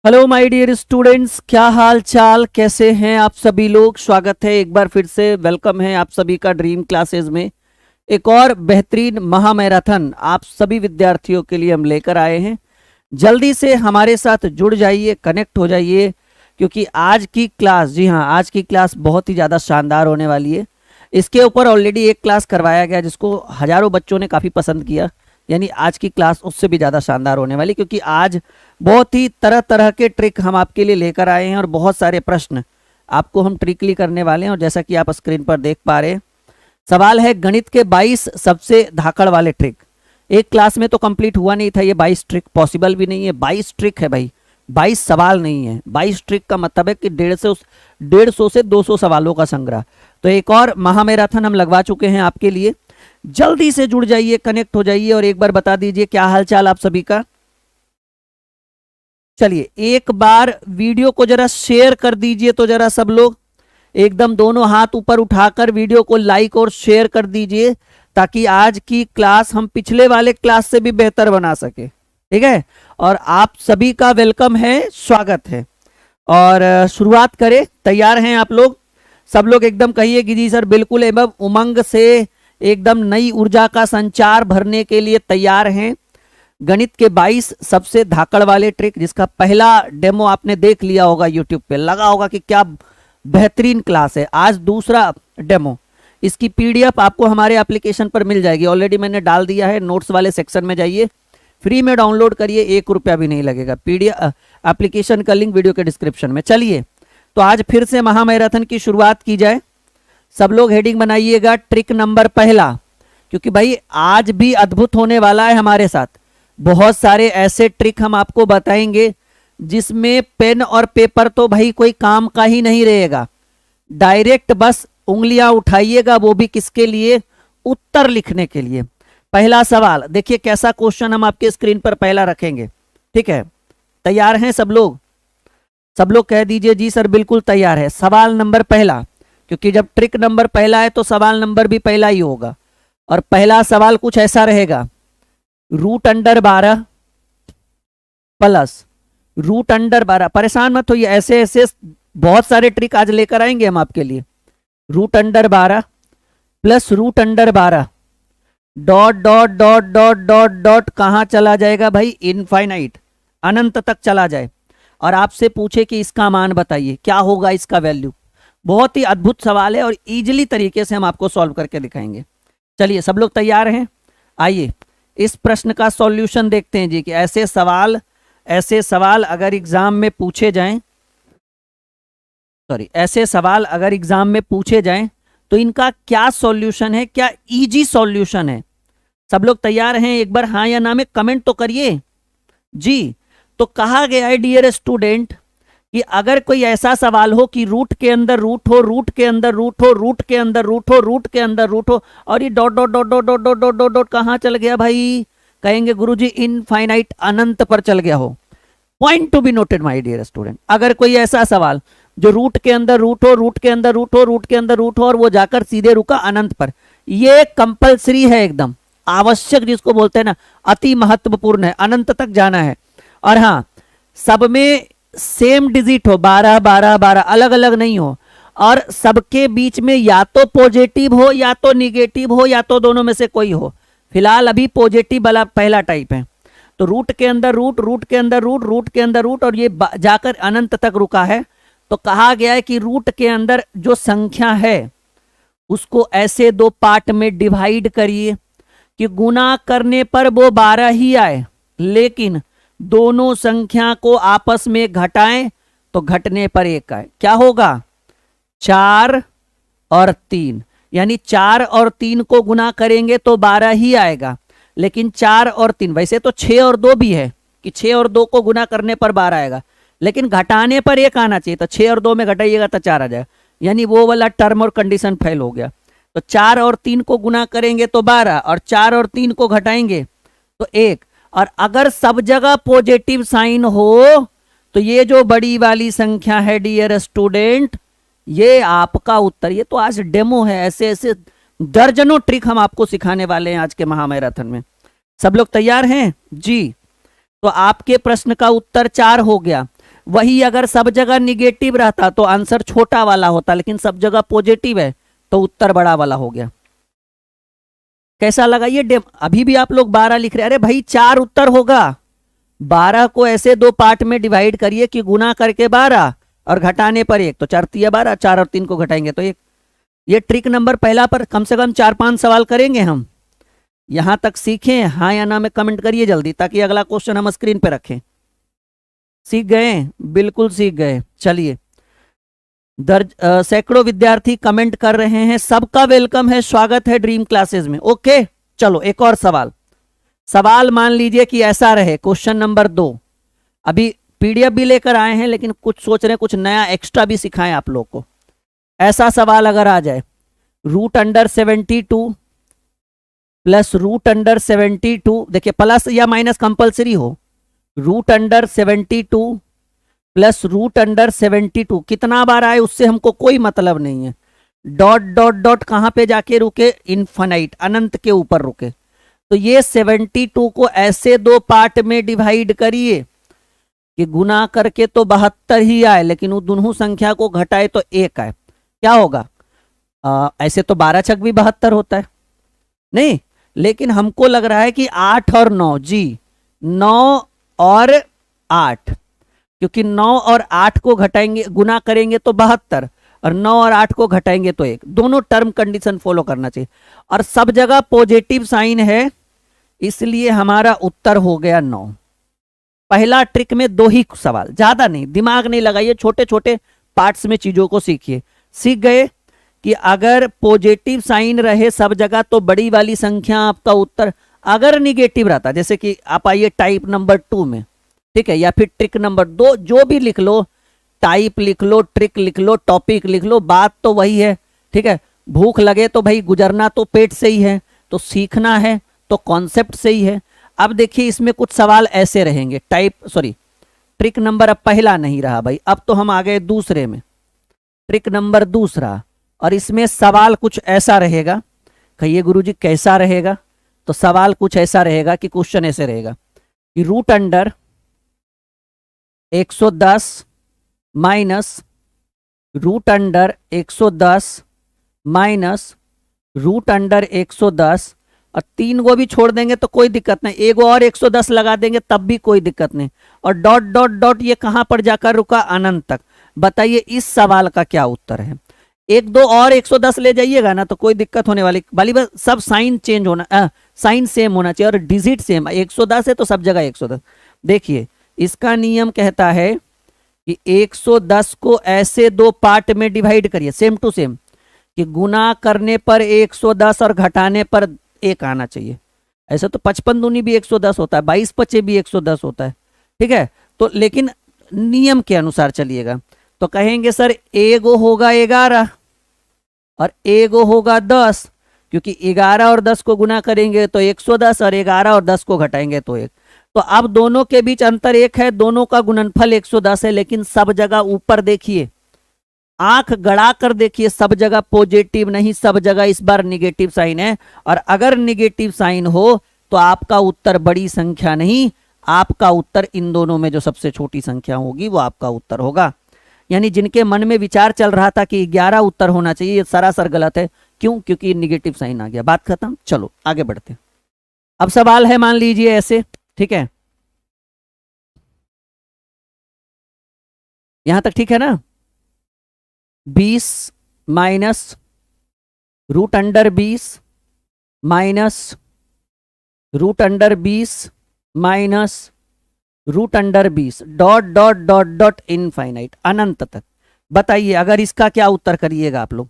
Hello my dear students, क्या हाल चाल, कैसे हैं आप सभी लोग। स्वागत है एक बार फिर से, वेलकम है आप सभी का ड्रीम क्लासेस में। एक और बेहतरीन महामैराथन आप सभी विद्यार्थियों के लिए हम लेकर आए हैं। जल्दी से हमारे साथ जुड़ जाइए, कनेक्ट हो जाइए, क्योंकि आज की क्लास, जी हाँ, आज की क्लास बहुत ही ज़्यादा शानदार होने वाली है। इसके ऊपर ऑलरेडी एक क्लास करवाया गया जिसको हजारों बच्चों ने काफ़ी पसंद किया, यानी आज की क्लास उससे भी ज़्यादा शानदार होने वाली, क्योंकि आज बहुत ही तरह तरह के ट्रिक हम आपके लिए लेकर आए हैं और बहुत सारे प्रश्न आपको हम ट्रिकली करने वाले हैं। और जैसा कि आप स्क्रीन पर देख पा रहे हैं, सवाल है गणित के 22 सबसे धाकड़ वाले ट्रिक। एक क्लास में तो कंप्लीट हुआ नहीं था ये 22 ट्रिक, पॉसिबल भी नहीं है। 22 ट्रिक है भाई, 22 सवाल नहीं है। 22 ट्रिक का मतलब है कि 150 से 200 सवालों का संग्रह। तो एक और महामैराथन हम लगवा चुके हैं आपके लिए। जल्दी से जुड़ जाइए, कनेक्ट हो जाइए और एक बार बता दीजिए क्या हाल चाल आप सभी का। चलिए एक बार वीडियो को जरा शेयर कर दीजिए, तो जरा सब लोग एकदम दोनों हाथ ऊपर उठाकर वीडियो को लाइक और शेयर कर दीजिए, ताकि आज की क्लास हम पिछले वाले क्लास से भी बेहतर बना सके। ठीक है, और आप सभी का वेलकम है, स्वागत है। और शुरुआत करें। तैयार हैं आप लोग? सब लोग एकदम कहिए कि जी सर बिल्कुल, एवं उमंग से एकदम नई ऊर्जा का संचार भरने के लिए तैयार हैं। गणित के 22 सबसे धाकड़ वाले ट्रिक, जिसका पहला डेमो आपने देख लिया होगा यूट्यूब पे, लगा होगा कि क्या बेहतरीन क्लास है। आज दूसरा डेमो, इसकी पीडीएफ आपको हमारे एप्लीकेशन पर मिल जाएगी, ऑलरेडी मैंने डाल दिया है। नोट्स वाले सेक्शन में जाइए, फ्री में डाउनलोड करिए, 1 रुपया भी नहीं लगेगा। पीडीएफ एप्लीकेशन का लिंक वीडियो के डिस्क्रिप्शन में। चलिए तो आज फिर से महामैराथन की शुरुआत की जाए। सब लोग हेडिंग बनाइएगा, ट्रिक नंबर पहला, क्योंकि भाई आज भी अद्भुत होने वाला है हमारे साथ। बहुत सारे ऐसे ट्रिक हम आपको बताएंगे जिसमें पेन और पेपर तो भाई कोई काम का ही नहीं रहेगा। डायरेक्ट बस उंगलियां उठाइएगा, वो भी किसके लिए? उत्तर लिखने के लिए। पहला सवाल देखिए कैसा क्वेश्चन हम आपके स्क्रीन पर पहला रखेंगे। ठीक है, तैयार हैं सब लोग? सब लोग कह दीजिए जी सर बिल्कुल तैयार है। सवाल नंबर पहला, क्योंकि जब ट्रिक नंबर पहला है तो सवाल नंबर भी पहला ही होगा। और पहला सवाल कुछ ऐसा रहेगा, √12 प्लस √12। परेशान मत होइए, ऐसे ऐसे बहुत सारे ट्रिक आज लेकर आएंगे हम आपके लिए। √12 plus √12 dot dot dot dot dot dot कहां चला जाएगा भाई? इनफाइनाइट, अनंत तक चला जाए। और आपसे पूछे कि इसका मान बताइए, क्या होगा इसका वैल्यू। बहुत ही अद्भुत सवाल है और इजीली तरीके से हम आपको सॉल्व करके दिखाएंगे। चलिए सब लोग तैयार हैं? आइए इस प्रश्न का सॉल्यूशन देखते हैं जी, कि ऐसे सवाल अगर एग्जाम में पूछे जाएं, ऐसे सवाल अगर एग्जाम में पूछे जाएं तो इनका क्या सॉल्यूशन है, क्या इजी सॉल्यूशन है। सब लोग तैयार हैं? एक बार हाँ या ना में कमेंट तो करिए जी। तो कहा गया है डियर स्टूडेंट कि अगर कोई ऐसा सवाल हो कि रूट के अंदर रूट हो, रूट के अंदर रूट हो, रूट के अंदर रूट हो, रूट के अंदर रूट हो, और ये dot dot dot dot dot dot dot dot dot कहां चल गया भाई? कहेंगे गुरुजी इनफाइनाइट, अनंत पर चल गया हो। Point to be noted my dear student, अगर कोई ऐसा सवाल जो रूट के अंदर रूट हो, रूट के अंदर रूट हो, रूट के अंदर रूट हो, और वो जाकर सीधे रुका अनंत पर, ये कंपलसरी है, एकदम आवश्यक, जिसको बोलते हैं ना अति महत्वपूर्ण है, अनंत तक जाना है। और हाँ, सब में सेम डिजिट हो, 12 12 12, अलग अलग नहीं हो, और सबके बीच में या तो पॉजिटिव हो या तो निगेटिव हो, या तो दोनों में से कोई हो। फिलहाल अभी पॉजिटिव वाला पहला टाइप है। तो रूट के अंदर रूट, रूट के अंदर रूट, रूट के अंदर रूट, और ये जाकर अनंत तक रुका है। तो कहा गया है कि रूट के अंदर जो संख्या है उसको ऐसे दो पार्ट में डिवाइड करिए कि गुना करने पर वो 12 ही आए, लेकिन दोनों संख्या को आपस में घटाएं तो घटने पर 1 आए। क्या होगा? 4 और 3, यानी 4 और 3 को गुना करेंगे तो 12 ही आएगा, लेकिन 4 और 3, वैसे तो 6 और 2 भी है कि 6 और 2 को गुना करने पर 12 आएगा, लेकिन घटाने पर 1 आना चाहिए। तो 6 और 2 में घटाइएगा तो 4 आ जाएगा, यानी वो वाला टर्म और कंडीशन फेल हो गया। तो 4 और 3 को गुना करेंगे तो 12, और 4 और 3 को घटाएंगे तो 1। और अगर सब जगह पॉजिटिव साइन हो तो ये जो बड़ी वाली संख्या है डियर स्टूडेंट, ये आपका उत्तर। ये तो आज डेमो है, ऐसे ऐसे दर्जनों ट्रिक हम आपको सिखाने वाले हैं आज के महामैराथन में। सब लोग तैयार हैं जी? तो आपके प्रश्न का उत्तर 4 हो गया। वही अगर सब जगह निगेटिव रहता तो आंसर छोटा वाला होता, लेकिन सब जगह पॉजिटिव है तो उत्तर बड़ा वाला हो गया। कैसा लगा ये अभी भी आप लोग 12 लिख रहे हैं। अरे भाई 4 उत्तर होगा। 12 को ऐसे 2 पार्ट में डिवाइड करिए कि गुना करके 12 और घटाने पर 1, तो 4 तिया 12, 4 और 3 को घटाएंगे तो 1। ये ट्रिक नंबर पहला पर कम से कम 4-5 सवाल करेंगे हम। यहां तक सीखें हाँ या ना में कमेंट करिए जल्दी, ताकि अगला क्वेश्चन हम स्क्रीन पे रखें। सीख गए? बिल्कुल सीख गए। चलिए, सैकड़ों विद्यार्थी कमेंट कर रहे हैं, सबका वेलकम है, स्वागत है ड्रीम क्लासेस में। ओके चलो एक और सवाल मान लीजिए कि ऐसा रहे, क्वेश्चन नंबर 2। अभी पीडीएफ भी लेकर आए हैं, लेकिन कुछ सोच रहे हैं कुछ नया एक्स्ट्रा भी सिखाएं आप लोग को। ऐसा सवाल अगर आ जाए, √72 प्लस √72, देखिए प्लस या माइनस कंपलसरी हो, √72 प्लस √72 कितना बार आए उससे हमको कोई मतलब नहीं है। डॉट डॉट डॉट कहां पे जाके रुके? इनफाइनाइट, अनंत के ऊपर रुके। तो ये 72 को ऐसे 2 पार्ट में डिवाइड करिए कि गुना करके तो 72 ही आए, लेकिन वो दोनों संख्या को घटाए तो 1 आए। क्या होगा? ऐसे तो 12 छक भी 72 होता है नहीं, लेकिन हमको लग रहा है कि 8 और 9, जी 9 और 8, क्योंकि 9 और 8 को घटाएंगे गुना करेंगे तो 72, और 9 और 8 को घटाएंगे तो 1। दोनों टर्म कंडीशन फॉलो करना चाहिए, और सब जगह पॉजिटिव साइन है, इसलिए हमारा उत्तर हो गया 9। पहला ट्रिक में 2 ही सवाल, ज्यादा नहीं, दिमाग नहीं लगाइए, छोटे छोटे पार्ट्स में चीजों को सीखिए। सीख गए कि अगर पॉजिटिव साइन रहे सब जगह तो बड़ी वाली संख्या आपका उत्तर, अगर निगेटिव रहता, जैसे कि आप आइए टाइप नंबर 2 में, ठीक है, या फिर ट्रिक नंबर 2, जो भी लिख लो, टाइप लिख लो, ट्रिक लिख लो, टॉपिक लिख लो, बात तो वही है। ठीक है, भूख लगे तो भाई गुजरना तो पेट से ही है, तो सीखना है तो कॉन्सेप्ट से ही है। अब देखिए इसमें कुछ सवाल ऐसे रहेंगे, ट्रिक नंबर अब पहला नहीं रहा भाई, अब तो हम आ गए दूसरे में, ट्रिक नंबर 2, और इसमें सवाल कुछ ऐसा रहेगा। कहिए गुरुजी कैसा रहेगा? तो सवाल कुछ ऐसा रहेगा कि क्वेश्चन ऐसे रहेगा कि √110 माइनस √110 माइनस √110, और 3 को भी छोड़ देंगे तो कोई दिक्कत नहीं, एक और 110 लगा देंगे तब भी कोई दिक्कत नहीं, और डॉट डॉट डॉट ये कहां पर जाकर रुका? अनंत तक। बताइए इस सवाल का क्या उत्तर है? 1 2 और 110 ले जाइएगा ना तो कोई दिक्कत होने वाली बस सब साइन चेंज होना, साइन सेम होना चाहिए और डिजिट सेम। 110 है तो सब जगह 110। देखिए इसका नियम कहता है कि 110 को ऐसे 2 पार्ट में डिवाइड करिए, सेम टू सेम, कि गुना करने पर 110 और घटाने पर 1 आना चाहिए। ऐसा तो 55 दूनी भी 110 होता है, 22 पचे भी 110 होता है। ठीक है, तो लेकिन नियम के अनुसार चलिएगा। तो कहेंगे सर एगो होगा 11 और एगो होगा 10, क्योंकि 11 और 10 को गुना करेंगे तो 110, और 11 और 10 को घटाएंगे तो 1। तो अब दोनों के बीच अंतर 1 है, दोनों का गुणनफल 110 है, लेकिन सब जगह ऊपर देखिए, आंख गड़ा कर देखिए, सब जगह पॉजिटिव नहीं, सब जगह इस बार निगेटिव साइन है। और अगर निगेटिव साइन हो तो आपका उत्तर बड़ी संख्या नहीं, आपका उत्तर इन दोनों में जो सबसे छोटी संख्या होगी वो आपका उत्तर होगा। यानी जिनके मन में विचार चल रहा था कि 11 उत्तर होना चाहिए, ये सरासर गलत है। क्यों? क्योंकि निगेटिव साइन आ गया। बात खत्म। चलो आगे बढ़ते। अब सवाल है, मान लीजिए ऐसे, ठीक है, यहां तक ठीक है ना? 20 minus √20 minus √20 minus √20 dot dot dot dot infinite, अनंत तक। बताइए अगर इसका क्या उत्तर करिएगा आप लोग?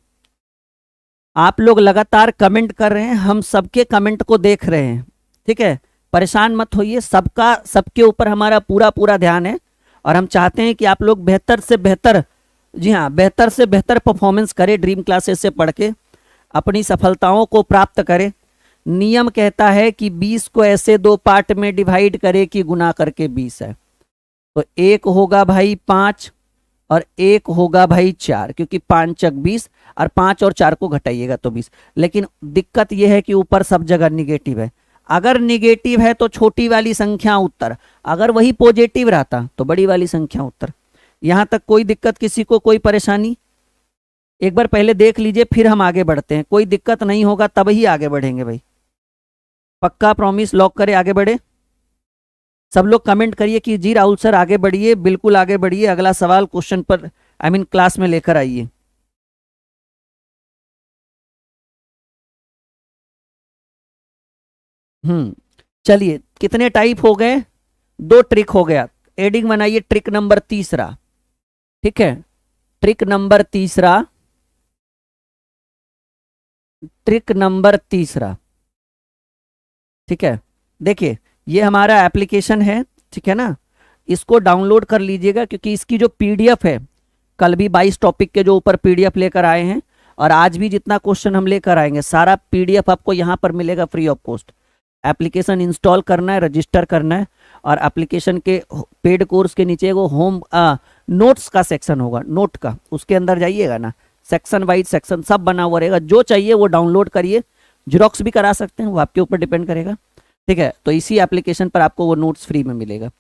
आप लोग लगातार कमेंट कर रहे हैं, हम सबके कमेंट को देख रहे हैं। ठीक है, परेशान मत होइए, सबके ऊपर हमारा पूरा पूरा ध्यान है, और हम चाहते हैं कि आप लोग बेहतर से बेहतर, जी हाँ, बेहतर से बेहतर परफॉर्मेंस करें, ड्रीम क्लासेस से पढ़ के अपनी सफलताओं को प्राप्त करें। नियम कहता है कि 20 को ऐसे 2 पार्ट में डिवाइड करें कि गुना करके 20 है। तो 1 होगा भाई 5 और 1 होगा भाई 4, क्योंकि 5 चक 20, और 5 और 4 को घटाइएगा तो 20। लेकिन दिक्कत यह है कि ऊपर सब जगह निगेटिव है। अगर निगेटिव है तो छोटी वाली संख्या उत्तर, अगर वही पॉजिटिव रहता तो बड़ी वाली संख्या उत्तर। यहां तक कोई दिक्कत किसी को, कोई परेशानी? एक बार पहले देख लीजिए फिर हम आगे बढ़ते हैं। कोई दिक्कत नहीं होगा तब ही आगे बढ़ेंगे भाई, पक्का प्रॉमिस, लॉक करें, आगे बढ़े। सब लोग कमेंट करिए कि जी राहुल सर आगे बढ़िए, बिल्कुल आगे बढ़िए, अगला सवाल क्वेश्चन पर क्लास में लेकर आइए। चलिए, कितने टाइप हो गए? 2 ट्रिक हो गया। एडिंग बनाइए ट्रिक नंबर तीसरा, ठीक है। ट्रिक नंबर तीसरा, ट्रिक नंबर तीसरा, ठीक है। देखिए ये हमारा एप्लीकेशन है, ठीक है ना। इसको डाउनलोड कर लीजिएगा क्योंकि इसकी जो पीडीएफ है, कल भी 22 टॉपिक के जो ऊपर पीडीएफ लेकर आए हैं और आज भी जितना क्वेश्चन हम लेकर आएंगे सारा पीडीएफ आपको यहाँ पर मिलेगा free of cost. Application install करना है, रजिस्टर करना है और एप्लीकेशन के पेड कोर्स के नीचे वो होम नोट्स का सेक्शन होगा, नोट का, उसके अंदर जाइएगा ना, सेक्शन वाइज सेक्शन सब बना हुआ रहेगा। जो चाहिए वो डाउनलोड करिए, जेरोक्स भी करा सकते हैं, वो आपके ऊपर डिपेंड करेगा, ठीक है। तो इसी एप्लीकेशन पर आपको वो नोट्स फ्री में मिलेगा।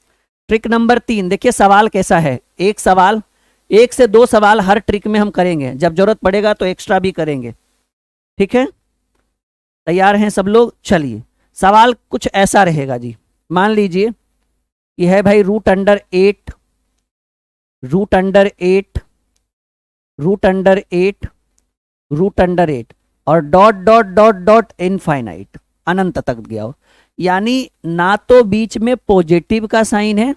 ट्रिक नंबर 3, देखिए सवाल कैसा है। एक सवाल, 1 से 2 सवाल हर ट्रिक में हम करेंगे, जब जरूरत पड़ेगा तो एक्स्ट्रा भी करेंगे, ठीक है। तैयार हैं सब लोग? चलिए, सवाल कुछ ऐसा रहेगा जी। मान लीजिए कि है भाई root under 8, root under 8, root under 8, root under 8 और dot dot dot dot infinite, अनंत तक गया हो। यानी ना तो बीच में पॉजिटिव का साइन है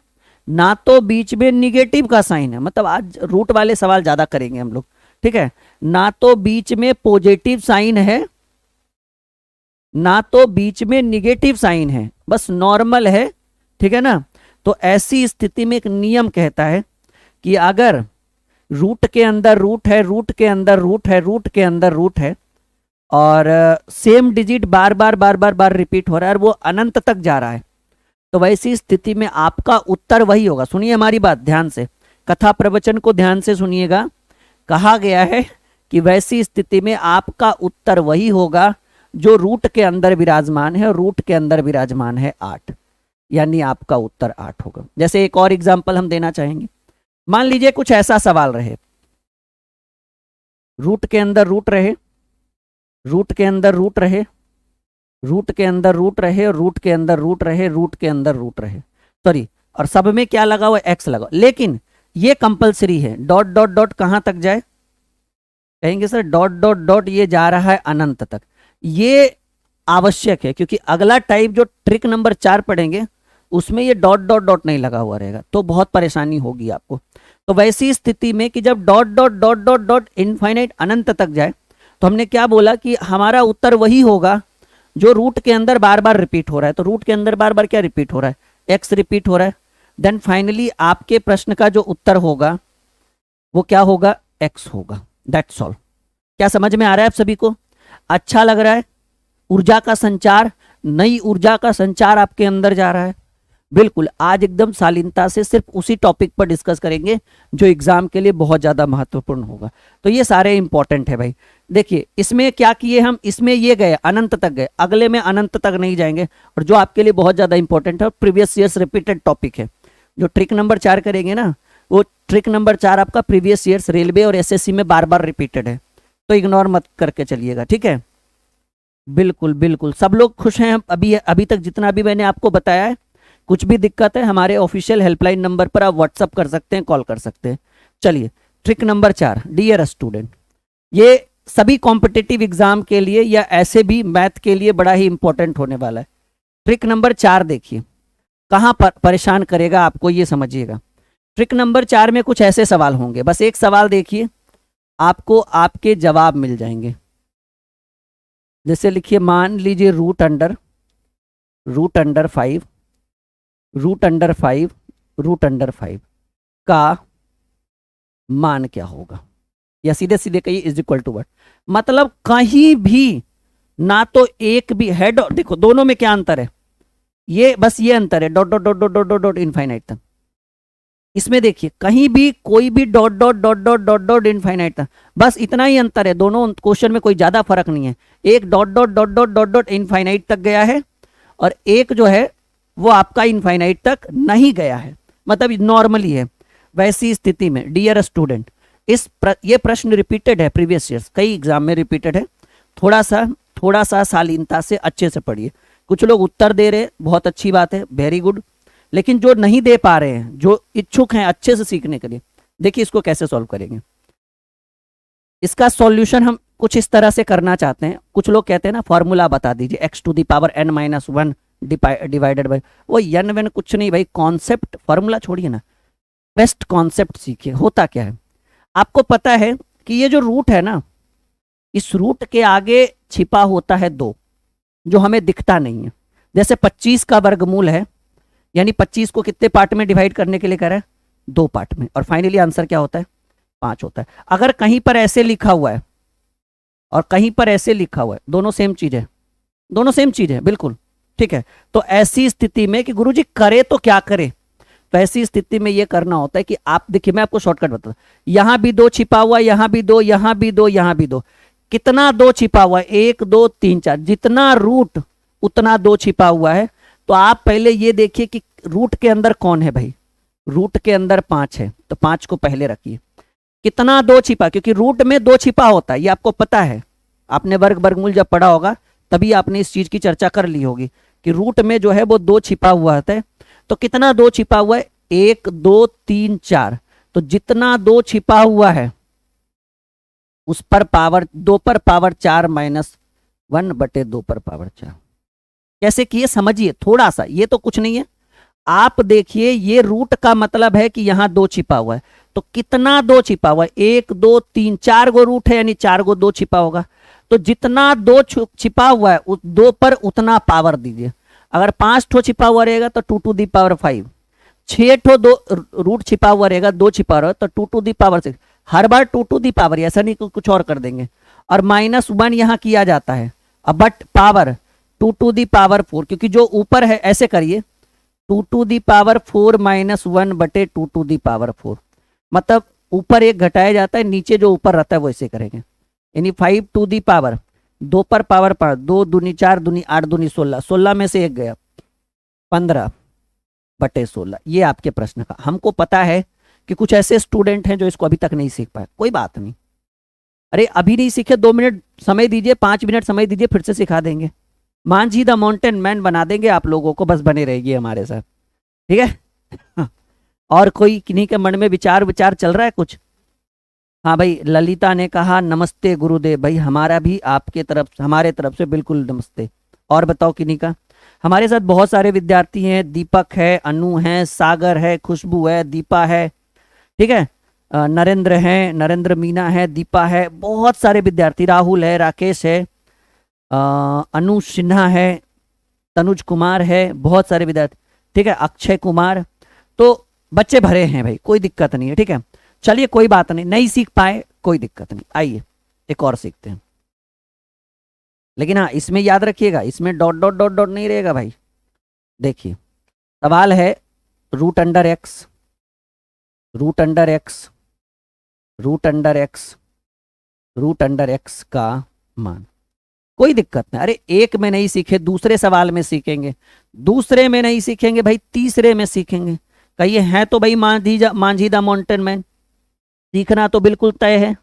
ना तो बीच में निगेटिव का साइन है। मतलब आज रूट वाले सवाल ज्यादा करेंगे हम लोग, ठीक है। ना तो बीच में पॉजिटिव साइन है ना तो बीच में निगेटिव साइन है, बस नॉर्मल है, ठीक है ना। तो ऐसी स्थिति में एक नियम कहता है कि अगर रूट के अंदर रूट है, रूट के अंदर रूट है, रूट के अंदर रूट है और सेम डिजिट बार बार बार बार बार रिपीट हो रहा है और वो अनंत तक जा रहा है, तो वैसी स्थिति में आपका उत्तर वही होगा। सुनिए हमारी बात ध्यान से, कथा प्रवचन को ध्यान से सुनिएगा। कहा गया है कि वैसी स्थिति में आपका उत्तर वही होगा जो रूट के अंदर विराजमान है, और रूट के अंदर विराजमान है 8, यानी आपका उत्तर 8 होगा। जैसे एक और एग्जांपल हम देना चाहेंगे। मान लीजिए कुछ ऐसा सवाल रहे, रूट के अंदर रूट रहे, रूट के अंदर रूट रहे, रूट के अंदर रूट रहे और रूट के अंदर रूट रहे, रूट के अंदर रूट रहे, सॉरी, और सब में क्या लगा हुआ? एक्स लगा। लेकिन ये कंपलसरी है, डॉट डॉट डॉट कहां तक जाए? कहेंगे सर डॉट डॉट डॉट ये जा रहा है अनंत तक। ये आवश्यक है क्योंकि अगला टाइप जो ट्रिक नंबर 4 पढ़ेंगे उसमें ये डॉट डॉट डॉट नहीं लगा हुआ रहेगा, तो बहुत परेशानी होगी आपको। तो वैसी स्थिति में कि जब dot dot dot dot dot infinite अनंत तक जाए, तो हमने क्या बोला कि हमारा उत्तर वही होगा जो रूट के अंदर बार बार रिपीट हो रहा है। तो रूट के अंदर बार बार क्या रिपीट हो रहा है? एक्स रिपीट हो रहा है। देन फाइनली आपके प्रश्न का जो उत्तर होगा वो क्या होगा? एक्स होगा। That's all. क्या समझ में आ रहा है आप सभी को? अच्छा लग रहा है? ऊर्जा का संचार, नई ऊर्जा का संचार आपके अंदर जा रहा है। बिल्कुल, आज एकदम शालीनता से सिर्फ उसी टॉपिक पर डिस्कस करेंगे जो एग्जाम के लिए बहुत ज्यादा महत्वपूर्ण होगा। तो ये सारे इंपॉर्टेंट है भाई। देखिए इसमें क्या किए हम, इसमें ये गए अनंत तक गए, अगले में अनंत तक नहीं जाएंगे। और जो आपके लिए बहुत ज्यादा इंपॉर्टेंट है, प्रीवियस ईयर्स रिपीटेड टॉपिक है। जो ट्रिक नंबर 4 करेंगे ना, वो ट्रिक नंबर 4 आपका प्रीवियस ईयर्स रेलवे और एसएससी में बार बार रिपीटेड है, तो इग्नोर मत करके चलिएगा, ठीक है। बिल्कुल बिल्कुल, सब लोग खुश हैं अभी तक जितना भी मैंने आपको बताया है। कुछ भी दिक्कत है हमारे ऑफिशियल हेल्पलाइन नंबर पर आप व्हाट्सअप कर सकते हैं, कॉल कर सकते हैं। चलिए ट्रिक नंबर 4, डियर स्टूडेंट, ये सभी कॉम्पिटिटिव एग्जाम के लिए या ऐसे भी मैथ के लिए बड़ा ही इंपॉर्टेंट होने वाला है। ट्रिक नंबर 4 देखिए कहां पर परेशान करेगा आपको, ये समझिएगा। ट्रिक नंबर 4 में कुछ ऐसे सवाल होंगे, बस एक सवाल देखिए आपको आपके जवाब मिल जाएंगे। जैसे लिखिए, मान लीजिए root under 5, root under 5, root under 5 का मान क्या होगा, या सीधे सीधे कहिए इज इक्वल टू व्हाट। मतलब कहीं भी ना तो एक भी हेड, देखो दोनों में क्या अंतर है, ये बस ये अंतर है, dot dot dot dot dot dot dot infinite तक। इसमें देखिए कहीं भी कोई भी dot dot dot dot dot dot infinite तक, बस इतना ही अंतर है। दोनों क्वेश्चन में कोई ज्यादा फर्क नहीं है। एक dot dot dot dot dot dot infinite तक गया है और एक जो है वो आपका इनफाइनाइट तक नहीं गया है, मतलब नॉर्मली है। वैसी स्थिति में डियर स्टूडेंट, ये प्रश्न रिपीटेड है प्रीवियस ईयर्स, कई एग्जाम में रिपीटेड है। थोड़ा सा शालीनता से अच्छे से पढ़िए। कुछ लोग उत्तर दे रहे हैं, बहुत अच्छी बात है, वेरी गुड, लेकिन जो नहीं दे पा रहे हैं, जो इच्छुक हैं अच्छे से सीखने के लिए, देखिए इसको कैसे सॉल्व करेंगे। इसका सॉल्यूशन हम कुछ इस तरह से करना चाहते हैं। कुछ लोग कहते हैं ना फॉर्मूला बता दीजिए, x to the power n-1 divided by, वो n वन कुछ नहीं भाई, कॉन्सेप्ट, फॉर्मूला छोड़िए ना, बेस्ट कॉन्सेप्ट सीखिए। होता क्या है, आपको पता है कि ये जो रूट है ना, इस रूट के आगे छिपा होता है 2, जो हमें दिखता नहीं है। जैसे 25 का वर्गमूल है, यानी 25 को कितने पार्ट में डिवाइड करने के लिए कह रहा है, 2 पार्ट में, और फाइनली आंसर क्या होता है, 5 होता है। अगर कहीं पर ऐसे लिखा हुआ है और कहीं पर ऐसे लिखा हुआ है, दोनों सेम चीज है, दोनों सेम चीज है बिल्कुल, ठीक है। तो ऐसी स्थिति में कि गुरुजी करे तो क्या करे, तो ऐसी स्थिति में यह करना होता है कि आप देखिए, मैं आपको शॉर्टकट बताता हूं, यहां भी 2 छिपा हुआ, यहां भी 2, यहां भी 2, यहां भी 2, कितना 2 छिपा हुआ है, 1 2 3 4, जितना रूट उतना 2 छिपा हुआ है। तो आप पहले ये देखिए कि रूट के अंदर कौन है भाई, रूट के अंदर 5 है, तो 5 को पहले रखिए। कितना 2 छिपा, क्योंकि रूट में 2 छिपा होता है, ये आपको पता है, आपने वर्गमूल जब पढ़ा होगा तभी आपने इस चीज की चर्चा कर ली होगी कि रूट में जो है वो 2 छिपा हुआ होता है। तो कितना 2 छिपा हुआ है, 1 2 3 4, तो जितना 2 छिपा हुआ है उस पर पावर 2 पर पावर 4 -1 बटे 2 पर पावर 4। कैसे किए समझिए थोड़ा सा, ये तो कुछ नहीं है। आप देखिए ये रूट का मतलब है कि यहां 2 छिपा हुआ है, तो कितना 2 छिपा हुआ है, 1 2 3 4 गो रूट है, यानी 4 गो 2 छिपा होगा। तो जितना 2 छिपा हुआ है उस 2 पर उतना पावर दीजिए। अगर 5 ठो छिपा हुआ रहेगा तो 2 टू दी पावर 5, 6 ठो 2 रूट छिपा हुआ रहेगा, 2 छिपा रहा तो 2 टू दी पावर 6, हर बार 2 टू दी पावर, ऐसा नहीं कुछ और कर देंगे। और -1 यहां किया जाता है, अब but power 2 to the power 4, क्योंकि जो ऊपर है ऐसे करिए, 2 टू दी पावर 4 -1 बटे 2 टू दी पावर 4, मतलब ऊपर एक घटाया जाता है, नीचे जो ऊपर रहता है वो ऐसे करेंगे। यानी 5 टू दी पावर 2 पर पावर 5, 2 दूनी 4 दूनी 8 दूनी 16, 16 में से एक गया 15 बटे 16। ये आपके प्रश्न का। हमको पता है कि कुछ ऐसे स्टूडेंट हैं जो इसको अभी तक नहीं सीख पाए, कोई बात नहीं, अरे अभी नहीं सीखे 2 मिनट समय दीजिए, 5 मिनट समय दीजिए, फिर से सिखा देंगे। मांझी द माउंटेन मैन बना देंगे आप लोगों को, बस बने रहेगी हमारे साथ, ठीक है। और कोई किन्हीं के मन में विचार चल रहा है कुछ? हाँ भाई, ललिता ने कहा नमस्ते गुरुदेव, भाई हमारा भी आपके तरफ, हमारे तरफ से बिल्कुल नमस्ते। और बताओ किन्हीं का? हमारे साथ बहुत सारे विद्यार्थी हैं, दीपक है, अनु है, सागर है, खुशबू है, दीपा है, ठीक है, नरेंद्र है, नरेंद्र मीना है, दीपा है, बहुत सारे विद्यार्थी, राहुल है, राकेश है, अनु सिन्हा है, तनुज कुमार है, बहुत सारे विद्यार्थी, ठीक है, अक्षय कुमार, तो बच्चे भरे हैं भाई, कोई दिक्कत नहीं है, ठीक है। चलिए कोई बात नहीं, नहीं सीख पाए कोई दिक्कत नहीं, आइए एक और सीखते हैं। लेकिन हाँ इसमें याद रखिएगा, इसमें डॉट डॉट डॉट डॉट नहीं रहेगा भाई। देखिए सवाल है root under x, root under x, root under x, root under x का मान, कोई दिक्कत नहीं। अरे एक में नहीं सीखे दूसरे सवाल में सीखेंगे, दूसरे में नहीं सीखेंगे भाई तीसरे में सीखेंगे। कहिए हैं तो भाई मांझी द माउंटेन मैन, सीखना तो बिल्कुल तय है।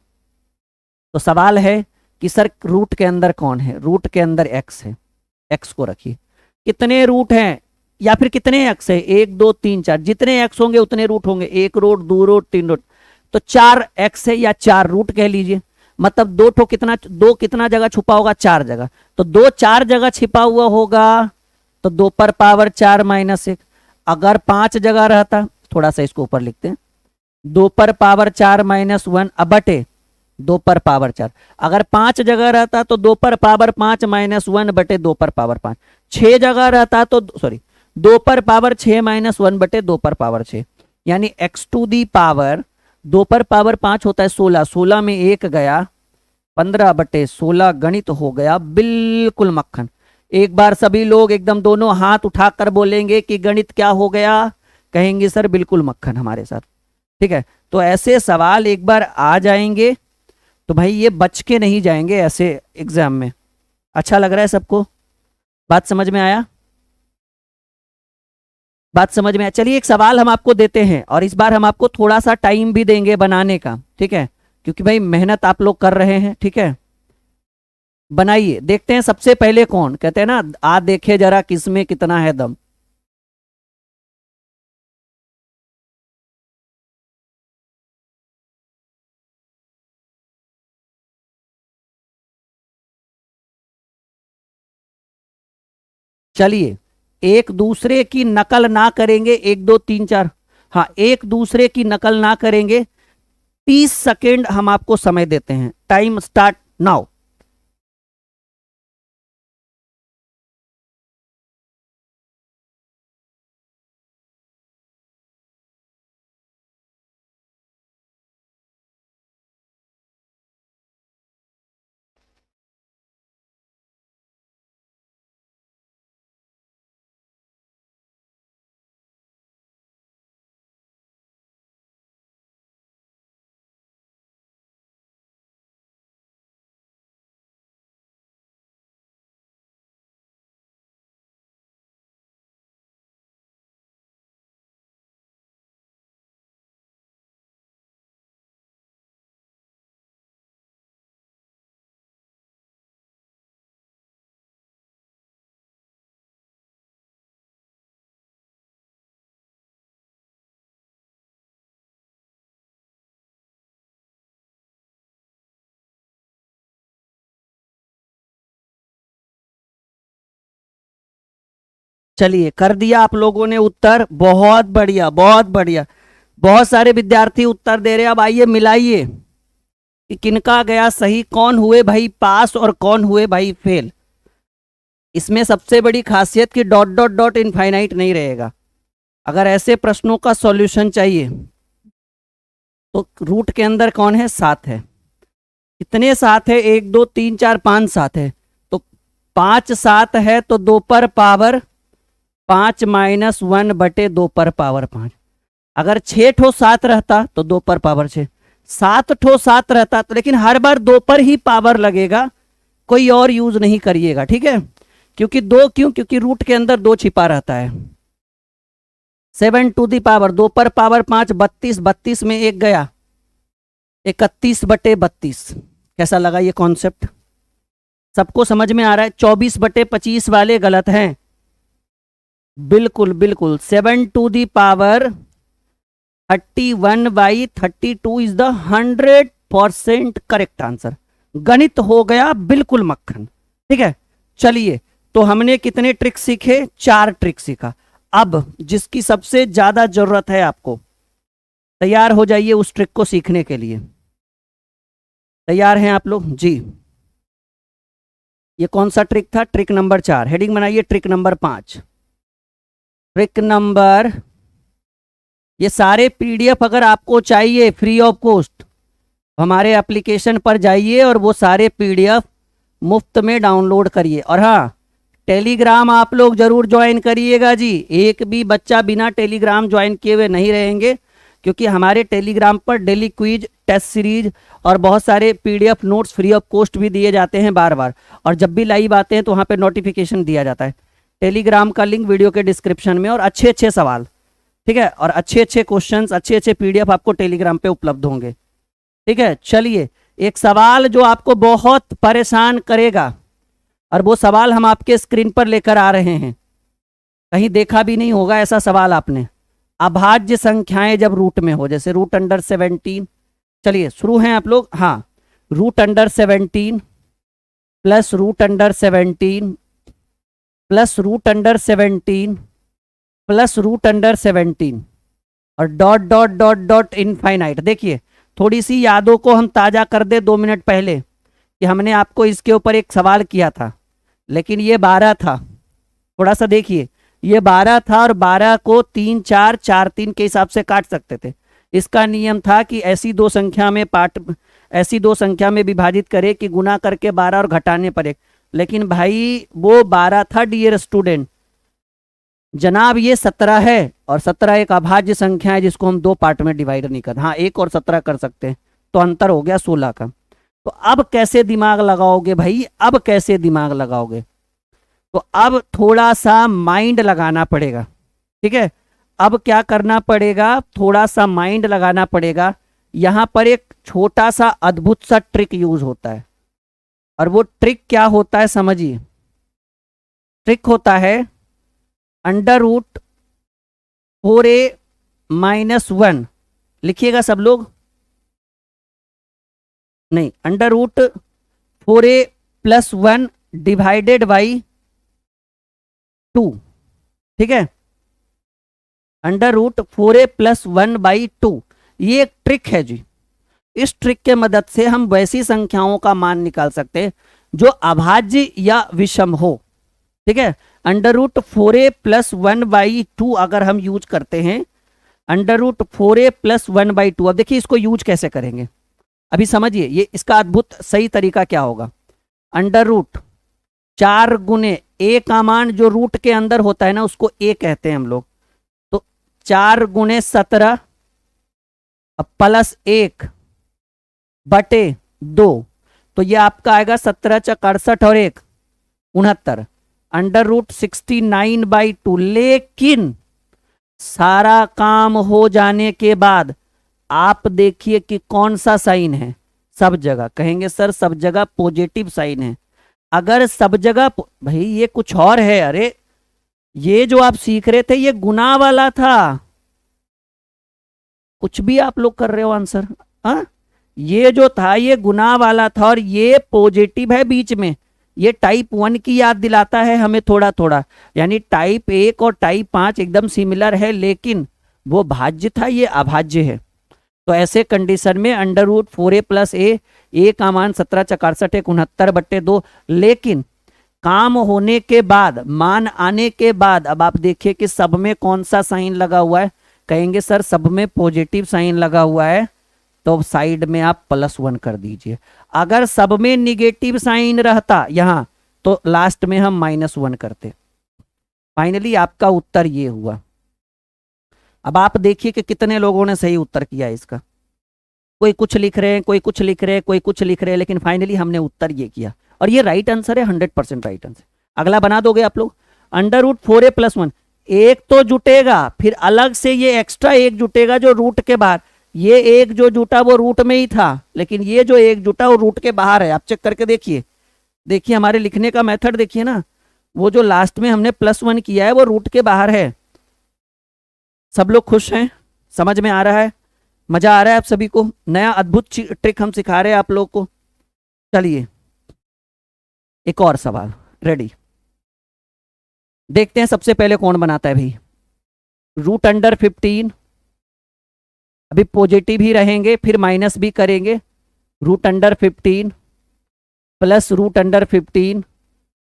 तो सवाल है कि सर रूट के अंदर कौन है, रूट के अंदर एक्स है, एक्स को रखिए। कितने रूट हैं या फिर कितने एक्स है, 1 2 3 4, जितने एक्स होंगे उतने रूट होंगे, 1 रूट 2 रूट 3 रूट, तो 4 एक्स है या 4 रूट कह लीजिए। मतलब 2 ठो कितना, 2 कितना जगह छुपा होगा, 4 जगह, तो 2 4 जगह छिपा हुआ होगा, तो 2 पर पावर 4 -1। अगर 5 जगह रहता, थोड़ा सा इसको ऊपर लिखते हैं, 2 पर पावर 4 -1 बटे 2 पर पावर 4। अगर 5 जगह रहता तो 2 पर पावर 5 -1 बटे 2 पर पावर 5। 6 जगह रहता तो 2 पर पावर 6 -1 बटे 2 पर पावर 6, यानी x टू दी पावर 2 पर पावर 5 होता है 16, 16 में 1 गया 15 बटे 16, गणित हो गया बिल्कुल मक्खन। एक बार सभी लोग एकदम दोनों हाथ उठाकर बोलेंगे कि गणित क्या हो गया, कहेंगे सर बिल्कुल मक्खन हमारे साथ, ठीक है। तो ऐसे सवाल एक बार आ जाएंगे तो भाई ये बच के नहीं जाएंगे ऐसे एग्जाम में। अच्छा लग रहा है सबको? बात समझ में आया? बात समझ में आया? चलिए एक सवाल हम आपको देते हैं और इस बार हम आपको थोड़ा सा टाइम भी देंगे बनाने का, ठीक है, क्योंकि भाई मेहनत आप लोग कर रहे हैं, ठीक है। बनाइए, देखते हैं सबसे पहले कौन, कहते हैं ना आ देखे जरा किसमें कितना है दम। चलिए, एक दूसरे की नकल ना करेंगे, 1 2 3 4, हाँ एक दूसरे की नकल ना करेंगे। 30 सेकेंड हम आपको समय देते हैं, टाइम स्टार्ट नाउ। चलिए, कर दिया आप लोगों ने उत्तर, बहुत बढ़िया बहुत बढ़िया। बहुत सारे विद्यार्थी उत्तर दे रहे हैं। अब आइए मिलाइए कि किनका गया सही, कौन हुए भाई पास और कौन हुए भाई फेल। इसमें सबसे बड़ी खासियत कि डॉट डॉट डॉट इनफाइनाइट नहीं रहेगा। अगर ऐसे प्रश्नों का सॉल्यूशन चाहिए तो रूट के अंदर कौन है, 7 है। कितने 7 है, 1 2 3 4 5 7 है, तो 5 7 है तो 2 पर पावर 5 -1 बटे 2 पर पावर 5। अगर 6 ठो 7 रहता तो 2 पर पावर 6, 7 ठो 7 रहता तो, लेकिन हर बार 2 पर ही पावर लगेगा, कोई और यूज नहीं करिएगा, ठीक है। क्योंकि क्योंकि रूट के अंदर 2 छिपा रहता है। 7 टू दी पावर 2 पर पावर 5 32, 32 में 1 गया, 31 बटे 32। कैसा लगा ये कॉन्सेप्ट, सबको समझ में आ रहा है? 24 बटे 25 वाले गलत हैं, बिल्कुल बिल्कुल। 7 टू दी पावर 31/32 इज द 100% करेक्ट आंसर। गणित हो गया बिल्कुल मक्खन, ठीक है। चलिए, तो हमने कितने ट्रिक सीखे, 4 ट्रिक सीखा। अब जिसकी सबसे ज्यादा जरूरत है आपको, तैयार हो जाइए उस ट्रिक को सीखने के लिए। तैयार हैं आप लोग जी? ये कौन सा ट्रिक था, ट्रिक नंबर 4। हेडिंग बनाइए ट्रिक नंबर 5। ट्रिक नंबर, ये सारे पीडीएफ अगर आपको चाहिए फ्री ऑफ कॉस्ट, हमारे एप्लीकेशन पर जाइए और वो सारे पीडीएफ मुफ्त में डाउनलोड करिए। और हाँ, टेलीग्राम आप लोग जरूर ज्वाइन करिएगा जी। एक भी बच्चा बिना टेलीग्राम ज्वाइन किए हुए नहीं रहेंगे, क्योंकि हमारे टेलीग्राम पर डेली क्विज, टेस्ट सीरीज और बहुत सारे PDF notes free of cost भी दिए जाते हैं बार बार। और जब भी लाइव आते हैं तो वहाँ पे नोटिफिकेशन दिया जाता है। टेलीग्राम का लिंक वीडियो के डिस्क्रिप्शन में। और अच्छे अच्छे सवाल, ठीक है, और अच्छे अच्छे क्वेश्चंस, अच्छे अच्छे पीडीएफ आपको टेलीग्राम पे उपलब्ध होंगे, ठीक है। चलिए, एक सवाल जो आपको बहुत परेशान करेगा, और वो सवाल हम आपके स्क्रीन पर लेकर आ रहे हैं। कहीं देखा भी नहीं होगा ऐसा सवाल आपने। अभाज्य संख्याएं जब रूट में हो, जैसे रूट अंडर 17। चलिए शुरू हैं आप लोग। हाँ, root under 17 plus root under 17 plus root under 17 plus root under 17 और dot dot dot dot infinite. देखिए, थोड़ी सी यादों को हम ताजा कर दे 2 मिनट पहले, कि हमने आपको इसके ऊपर एक सवाल किया था, लेकिन ये 12 था। थोड़ा सा देखिए, ये 12 था और 12 को 3 4 4 3 के हिसाब से काट सकते थे। इसका नियम था कि ऐसी दो संख्या में विभाजित करे कि गुना करके 12 और घटाने पर 1। लेकिन भाई वो 12 था डियर स्टूडेंट, जनाब ये 17 है, और 17 एक अभाज्य संख्या है जिसको हम 2 पार्ट में डिवाइड नहीं कर। हाँ, 1 और 17 कर सकते हैं, तो अंतर हो गया 16 का। तो अब कैसे दिमाग लगाओगे भाई, अब कैसे दिमाग लगाओगे? तो अब थोड़ा सा माइंड लगाना पड़ेगा, ठीक है। अब क्या करना पड़ेगा, थोड़ा सा माइंड लगाना पड़ेगा। यहां पर एक छोटा सा अद्भुत सा ट्रिक यूज होता है, और वो ट्रिक क्या होता है समझिए। ट्रिक होता है अंडर रूट 4a-1, लिखिएगा सब लोग। नहीं, under root 4a+1 divided by 2, ठीक है। अंडर रूट 4a+1/2, ये एक ट्रिक है जी। इस ट्रिक के मदद से हम वैसी संख्याओं का मान निकाल सकते हैं जो अभाज्य या विषम हो, ठीक है। अंडर रूट 4a+1/2 अगर हम यूज करते हैं, अंडर रूट 4a+1/2, अब देखिए इसको यूज कैसे करेंगे, अभी समझिए ये इसका अद्भुत सही तरीका क्या होगा। अंडर रूट 4 गुने a का मान जो रूट के अंदर होता है ना, उसको a कहते हैं हम लोग, तो 4 गुने 17 +1 बटे 2, तो ये आपका आएगा 17 × 68 और 1 69, अंडर रूट 69/2। लेकिन सारा काम हो जाने के बाद आप देखिए कि कौन सा साइन है, सब जगह। कहेंगे सर सब जगह पॉजिटिव साइन है। अगर सब जगह, भाई ये कुछ और है, अरे ये जो आप सीख रहे थे ये गुना वाला था, कुछ भी आप लोग कर रहे हो आंसर। हाँ, ये जो था ये गुना वाला था, और ये पॉजिटिव है बीच में। ये टाइप 1 की याद दिलाता है हमें थोड़ा थोड़ा, यानी टाइप 1 और टाइप 5 एकदम सिमिलर है, लेकिन वो भाज्य था, ये अभाज्य है। तो ऐसे कंडीशन में अंडर रूट 4a+a का मान 17 × 68 69/2। लेकिन काम होने के बाद, मान आने के बाद, अब आप देखिए कि सब में कौन सा साइन लगा हुआ है। कहेंगे सर सब में पॉजिटिव साइन लगा हुआ है, तो साइड में आप +1 कर दीजिए। अगर सब में निगेटिव साइन रहता यहां, तो लास्ट में हम -1 करते। फाइनली आपका उत्तर ये हुआ। अब आप देखिए कि कितने लोगों ने सही उत्तर किया इसका। कोई कुछ लिख रहे हैं, कोई कुछ लिख रहे हैं, कोई कुछ लिख रहे हैं, लेकिन फाइनली हमने उत्तर ये किया, और ये राइट आंसर है, 100% राइट आंसर। अगला बना दोगे आप लोग। अंडर रूट 4a+1, एक तो जुटेगा, फिर अलग से ये एक्स्ट्रा एक जुटेगा जो रूट के बाहर। ये एक जो जुटा वो रूट में ही था, लेकिन ये जो एक जुटा वो रूट के बाहर है। आप चेक करके देखिए, देखिए हमारे लिखने का मेथड देखिए ना, वो जो लास्ट में हमने +1 किया है वो रूट के बाहर है। सब लोग खुश हैं, समझ में आ रहा है, मजा आ रहा है आप सभी को। नया अद्भुत ट्रिक हम सिखा रहे हैं आप लोग को। चलिए एक और सवाल, रेडी, देखते हैं सबसे पहले कौन बनाता है भाई। रूट अंडर 15, अभी पॉजिटिव ही रहेंगे, फिर माइनस भी करेंगे। Root under 15 plus root under 15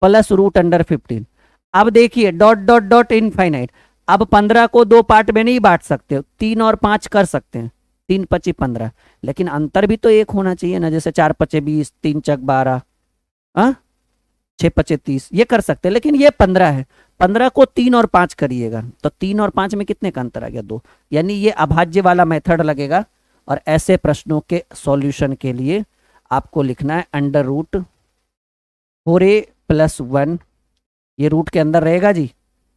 plus root under 15। अब देखिए डॉट डॉट डॉट इनफाइनाइट। अब 15 को 2 पार्ट में नहीं बांट सकते, 3 और 5 कर सकते हैं, 3 × 25 15, लेकिन अंतर भी तो एक होना चाहिए ना, जैसे 4 × 5 20, 3 × 12, 6 × 5 30, ये कर सकते हैं, लेकिन ये 15 है। 15 को 3 और 5 करिएगा, तो 3 और 5 में कितने का अंतर आ गया, 2। यानी ये अभाज्य वाला मेथड लगेगा। और ऐसे प्रश्नों के सॉल्यूशन के लिए आपको लिखना है अंडर रूट 4a+1, ये रूट के अंदर रहेगा जी,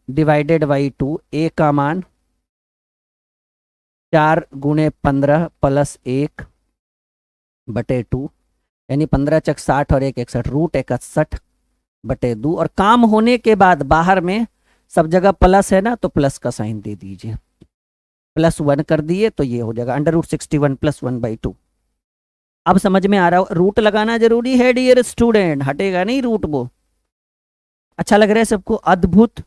डिवाइडेड बाई 2, a का मान 4 गुणे 15 + 1 बटे 2, यानी 15 × 60 और 1 61, रूट 61/2। और काम होने के बाद बाहर में सब जगह प्लस है ना, तो प्लस का साइन दे दीजिए, +1 कर दिए, तो ये हो जाएगा अंडर रूट 61 + 1/2। अब समझ में आ रहा हो, रूट लगाना जरूरी है डियर स्टूडेंट, हटेगा नहीं रूट वो। अच्छा लग रहा है सबको, अद्भुत।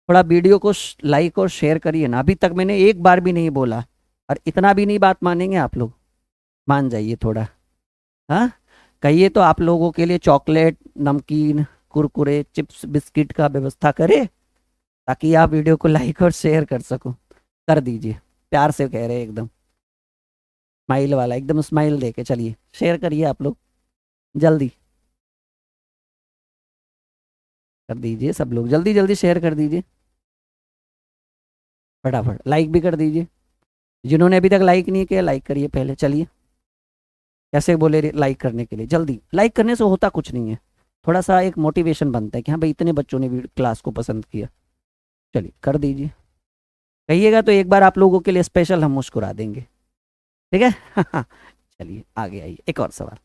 थोड़ा वीडियो को लाइक और शेयर करिए ना, अभी तक मैंने एक बार भी नहीं बोला, और इतना भी नहीं बात मानेंगे आप लोग, मान जाइए थोड़ा। हाँ, कहिए तो आप लोगों के लिए चॉकलेट, नमकीन, कुरकुरे, चिप्स, बिस्किट का व्यवस्था करें, ताकि आप वीडियो को लाइक और शेयर कर सको। कर दीजिए, प्यार से कह रहे हैं, एकदम स्माइल वाला, एकदम स्माइल देके चलिए शेयर करिए आप लोग, जल्दी कर दीजिए सब लोग, जल्दी जल्दी शेयर कर दीजिए फटाफट। लाइक भी कर दीजिए, जिन्होंने अभी तक लाइक नहीं किया लाइक करिए पहले। चलिए कैसे बोले लाइक करने के लिए, जल्दी। लाइक करने से होता कुछ नहीं है, थोड़ा सा एक मोटिवेशन बनता है कि हाँ भाई इतने बच्चों ने क्लास को पसंद किया। चलिए कर दीजिए। कहिएगा तो एक बार आप लोगों के लिए स्पेशल हम मुस्कुरा देंगे, ठीक है। चलिए आगे आइए, एक और सवाल।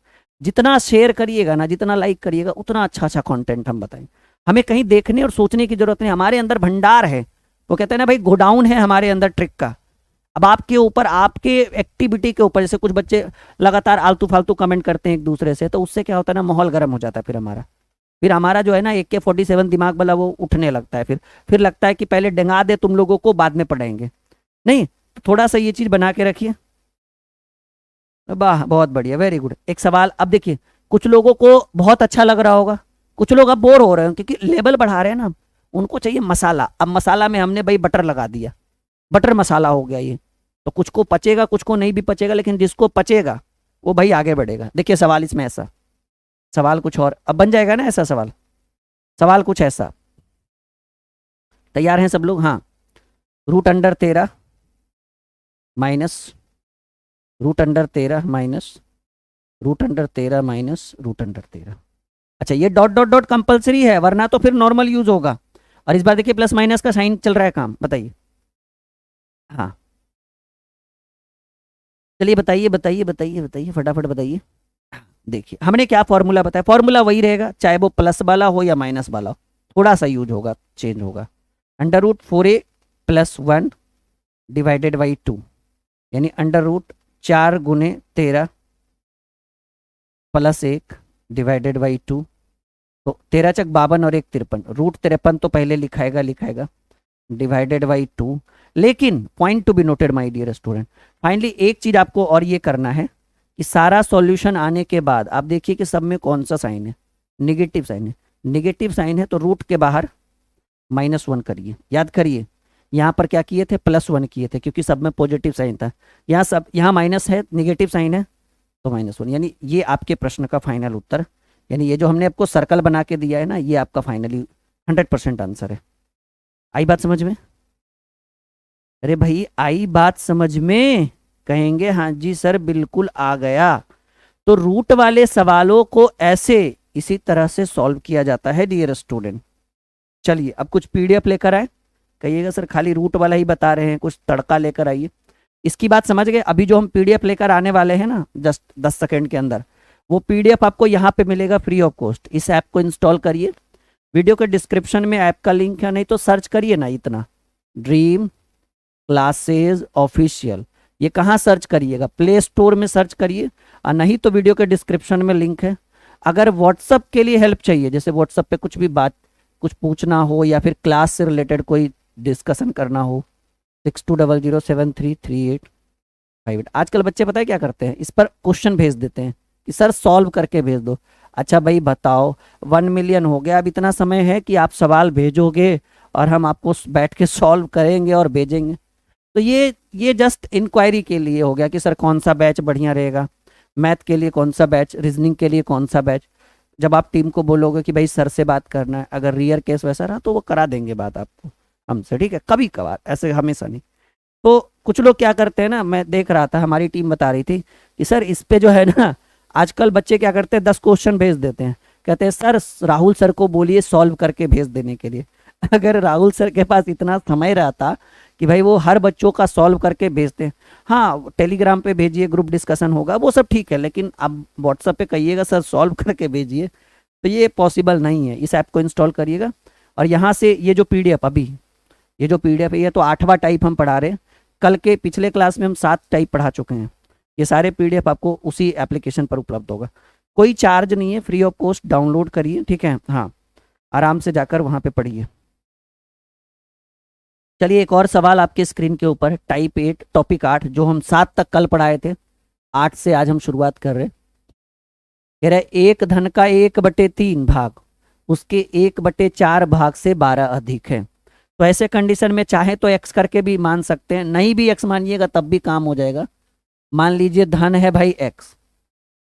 जितना शेयर करिएगा ना, जितना लाइक करिएगा, उतना अच्छा अच्छा कंटेंट हम बताएंगे। हमें कहीं देखने और सोचने की जरूरत नहीं, हमारे अंदर भंडार है। वो कहते हैं ना भाई, गोडाउन है हमारे अंदर ट्रिक का। अब आपके ऊपर, आपके एक्टिविटी के ऊपर, जैसे कुछ बच्चे लगातार आलतू फालतू कमेंट करते हैं एक दूसरे से, तो उससे क्या होता है ना, माहौल गर्म हो जाता है। फिर हमारा जो है ना AK-47 दिमाग वाला वो उठने लगता है। फिर लगता है कि पहले डंगा दे तुम लोगों को, बाद में पढ़ाएंगे। नहीं, तो थोड़ा सा ये चीज बना के रखिए। वाह, बहुत बढ़िया, वेरी गुड। एक सवाल अब देखिए, कुछ लोगों को बहुत अच्छा लग रहा होगा, कुछ लोग अब बोर हो रहे हैं क्योंकि लेवल बढ़ा रहे हैं ना, उनको चाहिए मसाला। अब मसाला में हमने भाई बटर लगा दिया, बटर मसाला हो गया ये। तो कुछ को पचेगा, कुछ को नहीं भी पचेगा, लेकिन जिसको पचेगा वो भाई आगे बढ़ेगा। देखिए सवाल इसमें ऐसा, सवाल कुछ और अब बन जाएगा ना ऐसा सवाल। सवाल कुछ ऐसा, तैयार हैं सब लोग? हाँ। √13 माइनस √13 माइनस √13 माइनस √13। अच्छा, ये डॉट डॉट डॉट कंपलसरी है, वरना तो फिर नॉर्मल यूज होगा। और इस बार देखिए प्लस माइनस का साइन चल रहा है, काम बताइए। हाँ, चलिए बताइए बताइए बताइए बताइए, फटाफट बताइए। देखिए हमने क्या फॉर्मूला बताया, फॉर्मूला वही रहेगा, चाहे वो प्लस वाला हो या माइनस वाला हो, थोड़ा सा यूज होगा, चेंज होगा। √4a+1 डिवाइडेड बाई 2, यानी √4×13 +1 डिवाइडेड बाई 2। तो 13×52 और 1×53, √53 तो पहले लिखाएगा डिवाइडेड बाई 2। लेकिन point to be noted my dear student, finally एक चीज आपको और ये करना है कि सारा सॉल्यूशन आने के बाद आप देखिए कि सब में कौन सा साइन है, निगेटिव साइन है। निगेटिव साइन है तो रूट के बाहर -1 करिए। याद करिए, यहाँ पर क्या किए थे, +1 किए थे, क्योंकि सब में पॉजिटिव साइन था। यहाँ माइनस है, निगेटिव साइन है तो -1, यानी ये आपके प्रश्न का फाइनल उत्तर, यानी ये जो हमने आपको सर्कल बना के दिया है ना, ये आपका फाइनली 100% आंसर है। आई बात समझ में? अरे भाई आई बात समझ में? कहेंगे हाँ जी सर, बिल्कुल आ गया। तो रूट वाले सवालों को ऐसे इसी तरह से सॉल्व किया जाता है डियर स्टूडेंट। चलिए अब कुछ PDF लेकर आए। कहिएगा सर खाली रूट वाला ही बता रहे हैं, कुछ तड़का लेकर आइए। इसकी बात समझ गए? अभी जो हम PDF लेकर आने वाले हैं ना, जस्ट 10 सेकंड के अंदर, वो PDF आपको यहाँ पे मिलेगा फ्री ऑफ कॉस्ट। इस ऐप को इंस्टॉल करिए, वीडियो के डिस्क्रिप्शन में ऐप का लिंक है, नहीं तो सर्च करिए ना, इतना ड्रीम क्लासेज ऑफिशियल। ये कहाँ सर्च करिएगा? प्ले स्टोर में सर्च करिए, और नहीं तो वीडियो के डिस्क्रिप्शन में लिंक है। अगर व्हाट्सअप के लिए हेल्प चाहिए, जैसे व्हाट्सअप पे कुछ भी बात, कुछ पूछना हो या फिर क्लास से रिलेटेड कोई डिस्कशन करना हो, 6200733858। आजकल बच्चे पता है क्या करते हैं, इस पर क्वेश्चन भेज देते हैं कि सर सॉल्व करके भेज दो। अच्छा भाई बताओ, 1 मिलियन हो गया, अब इतना समय है कि आप सवाल भेजोगे और हम आपको बैठ के सॉल्व करेंगे और भेजेंगे। तो ये जस्ट इंक्वायरी के लिए हो गया कि सर कौन सा बैच बढ़िया रहेगा, मैथ के लिए कौन सा बैच, रीजनिंग के लिए कौन सा बैच। जब आप टीम को बोलोगे कि भाई सर से बात करना है, अगर रियर केस वैसा रहा तो वो करा देंगे बात आपको हमसे, ठीक है, कभी कभार, ऐसे हमेशा नहीं। तो कुछ लोग क्या करते हैं ना, मैं देख रहा था, हमारी टीम बता रही थी कि सर इस पे जो है ना, आजकल बच्चे क्या करते हैं, 10 क्वेश्चन भेज देते हैं, कहते हैं सर राहुल सर को बोलिए सॉल्व करके भेज देने के लिए। अगर राहुल सर के पास इतना समय रहता कि भाई वो हर बच्चों का सॉल्व करके भेजते हैं, हाँ टेलीग्राम पे भेजिए, ग्रुप डिस्कशन होगा, वो सब ठीक है, लेकिन अब व्हाट्सएप पे कहिएगा सर सॉल्व करके भेजिए, तो ये पॉसिबल नहीं है। इस ऐप को इंस्टॉल करिएगा, और यहाँ से ये जो PDF अभी, ये जो PDF है, ये तो 8वां टाइप हम पढ़ा रहे हैं। कल के पिछले क्लास में हम 7 टाइप पढ़ा चुके हैं। ये सारे PDF आपको उसी एप्लीकेशन पर उपलब्ध होगा, कोई चार्ज नहीं है, फ्री ऑफ कॉस्ट डाउनलोड करिए, ठीक है। हाँ, आराम से जाकर वहाँ पे पढ़िए। चलिए एक और सवाल आपके स्क्रीन के ऊपर, टाइप 8 टॉपिक 8, जो हम 7 तक कल पढ़ाए थे, 8 से आज हम शुरुआत कर रहे हैं। कह रहा है एक धन का 1/3 भाग उसके 1/4 भाग से 12 अधिक है। तो ऐसे कंडीशन में चाहे तो x करके भी मान सकते हैं, नहीं भी x मानिएगा तब भी काम हो जाएगा। मान लीजिए धन है भाई x,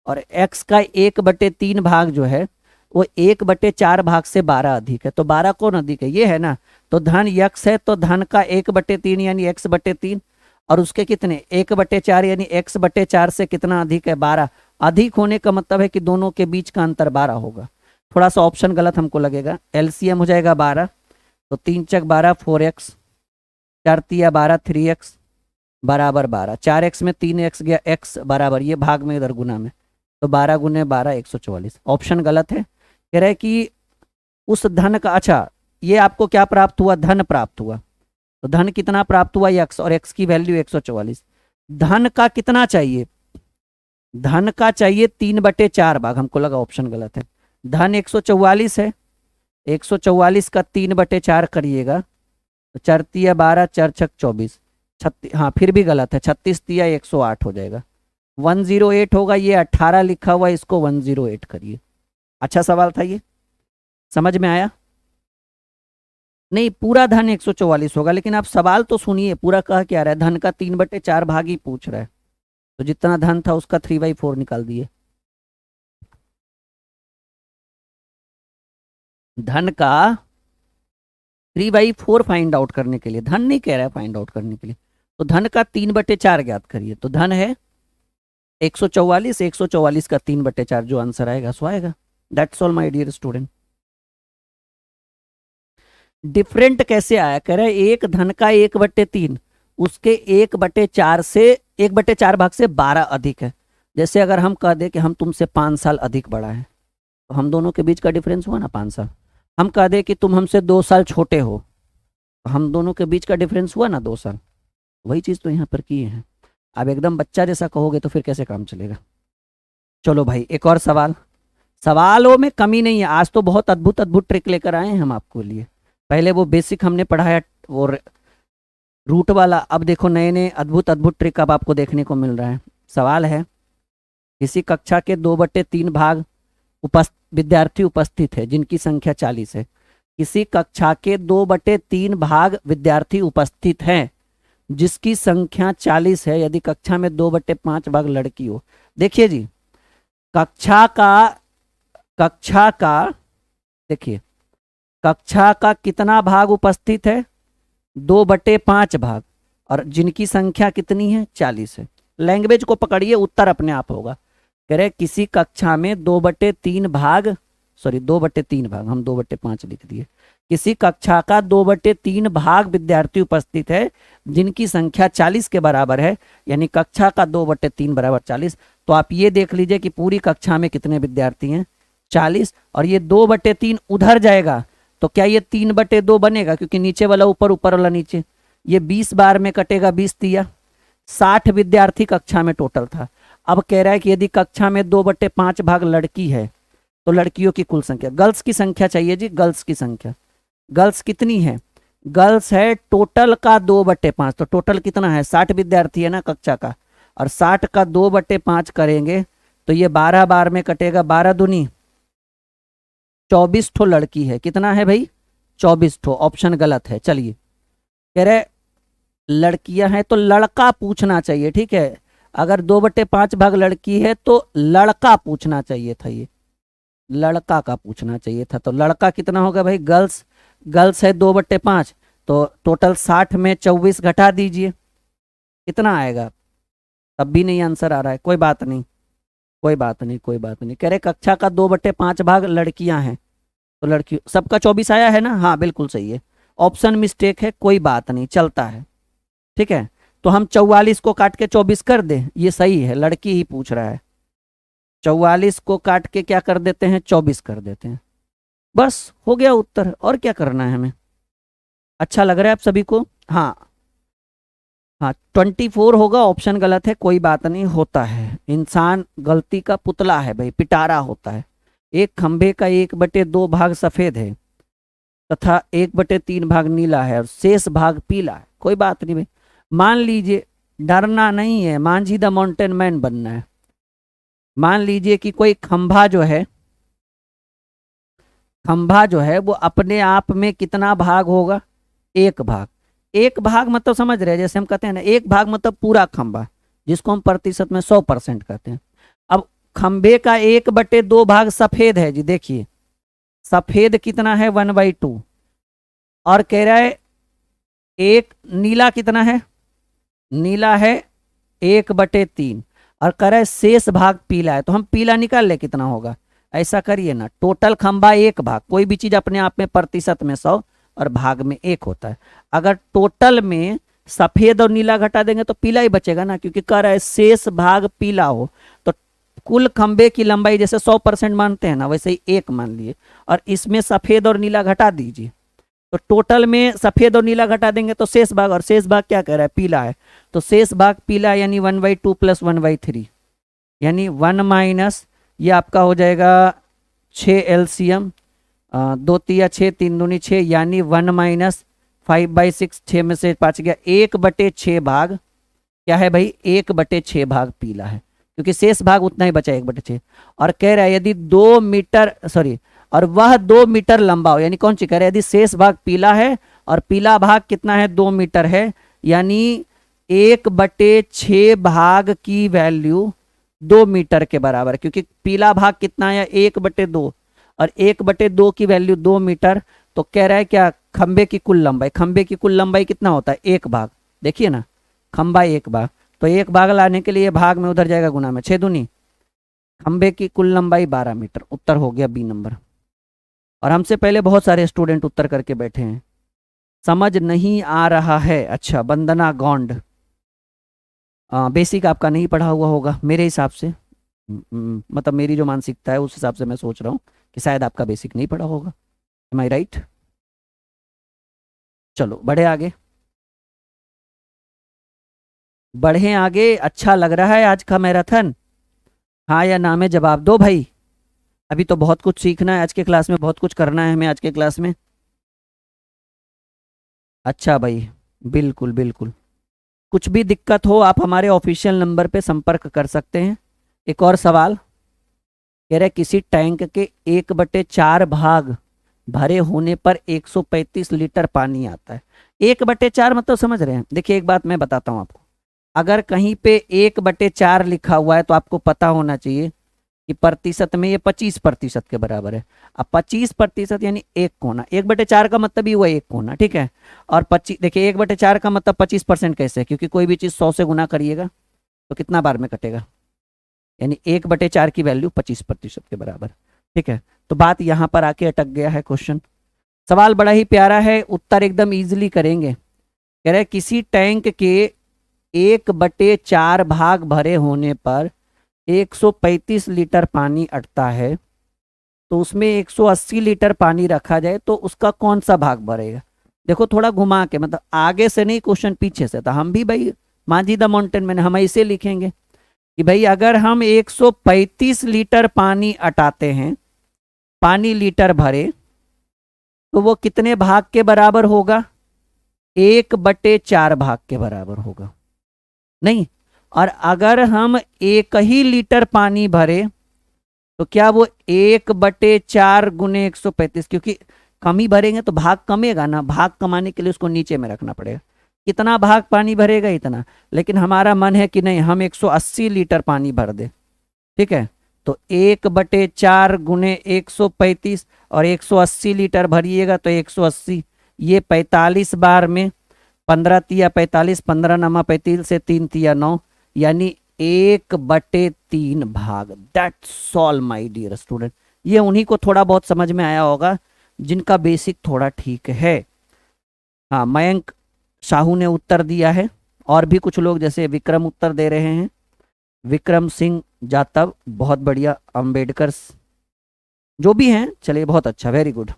और x का 1/3 भाग जो है वो 1/4 भाग से 12 अधिक है। तो 12 कौन अधिक है? ये है ना। तो धन x है तो धन का 1/3 यानी x/3, और उसके कितने 1/4 यानी x/4 से कितना अधिक है? 12। अधिक होने का मतलब है कि दोनों के बीच का अंतर 12 होगा। थोड़ा सा ऑप्शन गलत हमको लगेगा, LCM हो जाएगा 12, तो 3 × 12 4x, 4 तिया 12, 3x बराबर 12, 4x में 3x गया, x बराबर, ये भाग में इधर गुना में, तो 12 गुने 12 144। ऑप्शन गलत है। कह रहे कि उस धन का, अच्छा ये आपको क्या प्राप्त हुआ, धन प्राप्त हुआ, तो धन कितना प्राप्त हुआ x, और x की वैल्यू 144। धन का कितना चाहिए, धन का चाहिए 3/4 भाग, हमको लगा ऑप्शन गलत है। धन 144 है, 144 का 3/4 करिएगा तो 4 तिया 12, 4 छक 24, 36, हाँ फिर भी गलत है, 36 तिया 108 हो जाएगा, 108 होगा, ये 18 लिखा हुआ, इसको 108 करिए। अच्छा सवाल था ये, समझ में आया? नहीं, पूरा धन 144 होगा, लेकिन आप सवाल तो सुनिए, पूरा कह क्या रहा है, धन का 3/4 भाग ही पूछ रहा है, तो जितना धन था उसका 3/4 निकाल दिए। धन का 3/4 फाइंड आउट करने के लिए, धन नहीं कह रहा है फाइंड आउट करने के लिए, तो धन का 3/4 ज्ञात करिए, तो धन है 144, 144 का 3/4 जो आंसर आएगा सो आएगा। That's all my dear student. Different कैसे आया, कह रहे एक धन का 1/3 उसके 1/4 से 1/4 भाग से 12 अधिक है। जैसे अगर हम कह दें कि हम तुमसे 5 साल अधिक बड़ा है, तो हम दोनों के बीच का डिफरेंस हुआ ना 5 साल। हम कह दें कि तुम हमसे 2 साल छोटे हो, तो हम दोनों के बीच का डिफरेंस हुआ ना 2 साल। वही चीज़ तो यहाँ पर किए हैं। अब एकदम बच्चा जैसा कहोगे तो फिर कैसे काम चलेगा। चलो भाई एक और सवाल, सवालों में कमी नहीं है, आज तो बहुत अद्भुत अद्भुत ट्रिक लेकर आए हैं हम आपको लिए। पहले वो बेसिक हमने पढ़ाया, वो रूट वाला, अब देखो नए नए अद्भुत अद्भुत ट्रिक अब आपको देखने को मिल रहा है। सवाल है, किसी कक्षा के 2/3 भाग विद्यार्थी उपस्थित है जिनकी संख्या 40 है। किसी कक्षा के 2/3 भाग विद्यार्थी उपस्थित हैं जिसकी संख्या 40 है, यदि कक्षा में 2/5 भाग लड़की हो। देखिए जी, कक्षा का देखिए, कक्षा का कितना भाग उपस्थित है, 2/5 भाग, और जिनकी संख्या कितनी है, 40 है। लैंग्वेज को पकड़िए, उत्तर अपने आप होगा। कह रहे किसी कक्षा में 2/3 भाग, सॉरी 2/3 भाग, हम 2/5 लिख दिए। किसी कक्षा का 2/3 भाग विद्यार्थी उपस्थित है जिनकी संख्या 40 के बराबर है, यानी कक्षा का 2/3 बराबर 40। तो आप ये देख लीजिए कि पूरी कक्षा में कितने विद्यार्थी हैं, 40, और ये 2/3 उधर जाएगा तो क्या ये 3/2 बनेगा, क्योंकि नीचे वाला ऊपर, ऊपर वाला नीचे, ये 20 बार में कटेगा, 20 तिया 60 विद्यार्थी कक्षा में टोटल था। अब कह रहा है कि यदि कक्षा में 2/5 भाग लड़की है तो लड़कियों की कुल संख्या, गर्ल्स की संख्या चाहिए जी, गर्ल्स की संख्या। गर्ल्स कितनी है, गर्ल्स है टोटल का 2/5, तो टोटल कितना है, 60 विद्यार्थी है ना कक्षा का, और 60 का 2/5 करेंगे तो ये 12 बार में कटेगा, 12 दूनी 24 ठो लड़की है। कितना है भाई, 24 ठो। ऑप्शन गलत है। चलिए, कह रहे लड़कियां हैं तो लड़का पूछना चाहिए, ठीक है। अगर 2/5 भाग लड़की है तो लड़का पूछना चाहिए था, ये लड़का का पूछना चाहिए था। तो लड़का कितना होगा भाई, गर्ल्स, गर्ल्स है 2/5, तो टोटल 60 में 24 घटा दीजिए, कितना आएगा, तब भी नहीं आंसर आ रहा है। कोई बात नहीं, कोई बात नहीं, कोई बात नहीं। कह रहे कक्षा का 2/5 भाग लड़कियां हैं, तो लड़की सबका 24 आया है ना, हाँ बिल्कुल सही है। ऑप्शन मिस्टेक है, कोई बात नहीं, चलता है, ठीक है। तो हम 44 को काट के 24 कर दें, ये सही है, लड़की ही पूछ रहा है। 44 को काट के क्या कर देते हैं, 24 कर देते हैं, बस हो गया उत्तर। और क्या करना है हमें। अच्छा लग रहा है आप सभी को। हाँ हाँ, 24 होगा, ऑप्शन गलत है, कोई बात नहीं, होता है। इंसान गलती का पुतला है भाई, पिटारा होता है। एक खंभे का 1/2 भाग सफेद है तथा 1/3 भाग नीला है और शेष भाग पीला है। कोई बात नहीं भाई, मान लीजिए, डरना नहीं है, मांझी द माउंटेन मैन बनना है। मान लीजिए कि कोई खंभा जो है, खंभा जो है वो अपने आप में कितना भाग होगा, 1 भाग। 1 भाग मतलब समझ रहे हैं, जैसे हम कहते हैं ना 1 भाग मतलब पूरा खंभा, जिसको हम प्रतिशत में 100% कहते हैं। अब खंभे का 1/2 भाग सफेद है जी, देखिए सफेद कितना है, 1/2, और कह रहा है एक नीला कितना है, नीला है 1/3, और कह रहा है शेष भाग पीला है, तो हम पीला निकाल ले कितना होगा। ऐसा करिए ना, टोटल खंभा 1 भाग, कोई भी चीज अपने आप में प्रतिशत में 100, और भाग में 1 होता है। अगर टोटल में सफेद और नीला घटा देंगे तो पीला ही बचेगा ना, क्योंकि कह रहा है शेष भाग पीला हो। तो कुल खंबे की लंबाई जैसे 100% मानते हैं ना, वैसे ही 1 मान लिए, और इसमें सफेद और नीला घटा दीजिए। तो टोटल में सफेद और नीला घटा देंगे तो शेष भाग, और शेष भाग क्या कह रहा है, पीला है। तो शेष भाग पीला यानी 1/2 + 1/3, यानी 1 माइनस, ये आपका हो जाएगा 6 LCM, 2 तिया 6, 3 दूनी 6, यानी 1 माइनस 5/6, 6 में से 5 गया, 1/6 भाग क्या है भाई, 1/6 भाग पीला है, क्योंकि शेष भाग उतना ही बचा 1/6। और कह रहा है यदि 2 मीटर, सॉरी, और वह 2 मीटर लंबा हो, यानी कौन सी कह रहा है, यदि शेष भाग पीला है और पीला भाग कितना है, 2 मीटर है, यानी 1/6 भाग की वैल्यू 2 मीटर के बराबर है, क्योंकि पीला भाग कितना है, 1/2, और 1/2 की वैल्यू 2 मीटर। तो कह रहा है क्या, खंबे की कुल लंबाई, खंबे की कुल लंबाई कितना होता है, 1 भाग, देखिए ना, खंबा 1 भाग, तो 1 भाग लाने के लिए भाग में उधर जाएगा गुना में, 6 दूनी, खंबे की कुल लंबाई 12 मीटर। उत्तर हो गया बी नंबर। और हमसे पहले बहुत सारे स्टूडेंट उत्तर करके बैठे हैं। समझ नहीं आ रहा है, अच्छा, वंदना गौंड, बेसिक आपका नहीं पढ़ा हुआ होगा मेरे हिसाब से, मतलब मेरी जो मानसिकता है उस हिसाब से मैं सोच रहा हूँ कि शायद आपका बेसिक नहीं पढ़ा होगा। एम आई राइट? चलो बढ़े आगे, बढ़े आगे। अच्छा लग रहा है आज का मैराथन, हाँ या ना में जवाब दो भाई। अभी तो बहुत कुछ सीखना है आज के क्लास में, बहुत कुछ करना है हमें आज के क्लास में। अच्छा भाई, बिल्कुल बिल्कुल, कुछ भी दिक्कत हो आप हमारे ऑफिशियल नंबर पे संपर्क कर सकते हैं। एक और सवाल कह रहे, किसी टैंक के 1/4 भाग भरे होने पर 135 लीटर पानी आता है। 1/4 मतलब समझ रहे हैं? देखिए एक बात मैं बताता हूँ आपको, अगर कहीं पे 1/4 लिखा हुआ है तो आपको पता होना चाहिए कि प्रतिशत में ये 25% के बराबर है। अब 25% यानी 1 कोना, 1/4 का मतलब ही हुआ 1 कोना, ठीक है। और 25, देखिए 1/4 का मतलब 25% कैसे है, क्योंकि कोई भी चीज़ 100 से गुना करिएगा तो कितना बार में कटेगा, यानी 1/4 की वैल्यू 25% के बराबर, ठीक है। तो बात यहाँ पर आके अटक गया है क्वेश्चन। सवाल बड़ा ही प्यारा है, उत्तर एकदम इजीली करेंगे। कह रहे किसी टैंक के 1/4 भाग भरे होने पर 135 लीटर पानी अटता है, तो उसमें 180 लीटर पानी रखा जाए तो उसका कौन सा भाग भरेगा। देखो थोड़ा घुमा के, मतलब आगे से नहीं, क्वेश्चन पीछे से था। हम भी भाई मांझी द माउंटेन मैन, हम ऐसे लिखेंगे कि भाई अगर हम 135 लीटर पानी अटाते हैं, पानी लीटर भरे, तो वो कितने भाग के बराबर होगा, 1/4 भाग के बराबर होगा, नहीं। और अगर हम 1 ही लीटर पानी भरे तो क्या वो 1/4 गुने 135, क्योंकि कम ही भरेंगे तो भाग कमेगा ना, भाग कमाने के लिए उसको नीचे में रखना पड़ेगा। कितना भाग पानी भरेगा इतना, लेकिन हमारा मन है कि नहीं हम 180 लीटर पानी भर दे, ठीक है। तो 1/4 गुने 135, और 180 लीटर भरिएगा तो 180, ये 45 बार में 15 तिया 45, 15 नमा 35 से 3 तिया 9, यानी 1/3 भाग। That's all my dear student. ये उन्हीं को थोड़ा बहुत समझ में आया होगा जिनका बेसिक थोड़ा ठीक है। हाँ, मयंक साहू ने उत्तर दिया है, और भी कुछ लोग जैसे विक्रम उत्तर दे रहे हैं, विक्रम सिंह जातव, बहुत बढ़िया, अंबेडकर, जो भी हैं, चलिए बहुत अच्छा, वेरी गुड।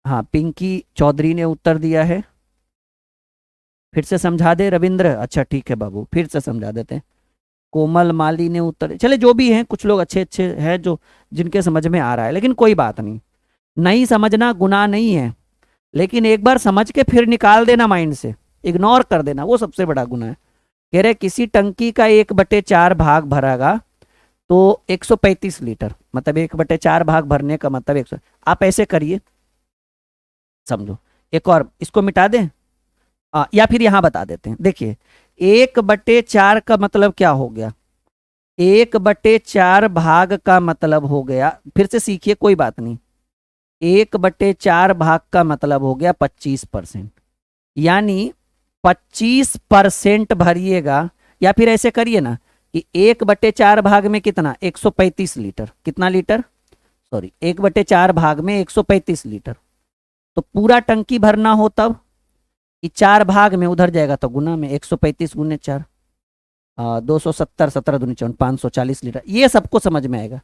हाँ, पिंकी चौधरी ने उत्तर दिया है, फिर से समझा दे रविंद्र, अच्छा ठीक है बाबू, फिर से समझा देते हैं। कोमल माली ने उत्तर, चले जो भी हैं, कुछ लोग अच्छे अच्छे हैं जो जिनके समझ में आ रहा है, लेकिन कोई बात नहीं, नहीं समझना गुनाह नहीं है, लेकिन एक बार समझ के फिर निकाल देना माइंड से, इग्नोर कर देना, वो सबसे बड़ा गुनाह है। कह रहे किसी टंकी का 1/4 भाग भरागा तो 135 लीटर, मतलब 1/4 भाग भरने का मतलब 100। आप ऐसे करिए, समझो, एक और इसको मिटा दें, या फिर यहां बता देते हैं। देखिए 1/4 का मतलब क्या हो गया, 1/4 भाग का मतलब हो गया, फिर से सीखिए कोई बात नहीं, 1/4 भाग का मतलब हो गया 25%, यानी 25% भरिएगा। या फिर ऐसे करिए ना कि 1/4 भाग में कितना, 135 लीटर, कितना लीटर, सॉरी 1/4 भाग में 135 लीटर, तो पूरा टंकी भरना हो तब कि 4 भाग में, उधर जाएगा तो गुना में, 135 गुने 4, 270, 17 दूनी 54, 540 लीटर। ये सबको समझ में आएगा।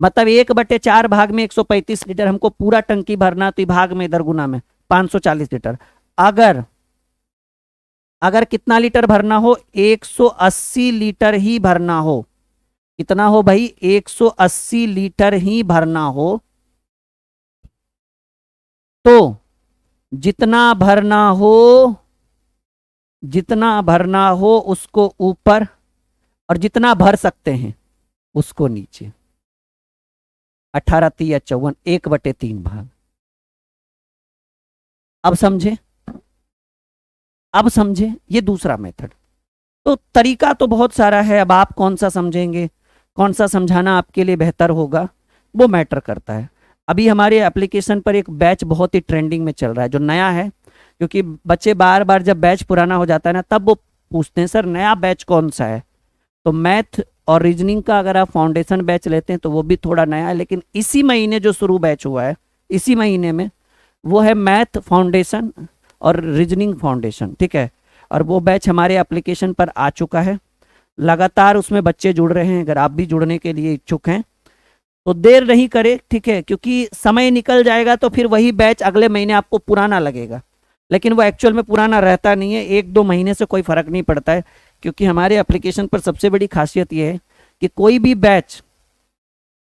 मतलब 1/4 भाग में 135 लीटर, हमको पूरा टंकी भरना, तो भाग में इधर गुना में 540 लीटर। अगर अगर कितना लीटर भरना हो, 180 लीटर ही भरना हो। कितना हो भाई, 180 लीटर ही भरना हो, तो जितना भरना हो उसको ऊपर, और जितना भर सकते हैं उसको नीचे। 18 3 54, 1/3 भाग। अब समझे ये दूसरा मेथड। तो तरीका तो बहुत सारा है, अब आप कौन सा समझेंगे, कौन सा समझाना आपके लिए बेहतर होगा, वो मैटर करता है। अभी हमारे एप्लीकेशन पर एक बैच बहुत ही ट्रेंडिंग में चल रहा है, जो नया है, क्योंकि बच्चे बार बार जब बैच पुराना हो जाता है ना, तब वो पूछते हैं सर नया बैच कौन सा है। तो मैथ और रीजनिंग का अगर आप फाउंडेशन बैच लेते हैं तो वो भी थोड़ा नया है, लेकिन इसी महीने जो शुरू बैच हुआ है, इसी महीने में, वो है मैथ फाउंडेशन और रीजनिंग फाउंडेशन, ठीक है। और वो बैच हमारे एप्लीकेशन पर आ चुका है, लगातार उसमें बच्चे जुड़ रहे हैं। अगर आप भी जुड़ने के लिए इच्छुक हैं तो देर नहीं करें, ठीक है, क्योंकि समय निकल जाएगा तो फिर वही बैच अगले महीने आपको पुराना लगेगा, लेकिन वो एक्चुअल में पुराना रहता नहीं है। 1-2 महीने से कोई फर्क नहीं पड़ता है, क्योंकि हमारे एप्लीकेशन पर सबसे बड़ी खासियत ये है कि कोई भी बैच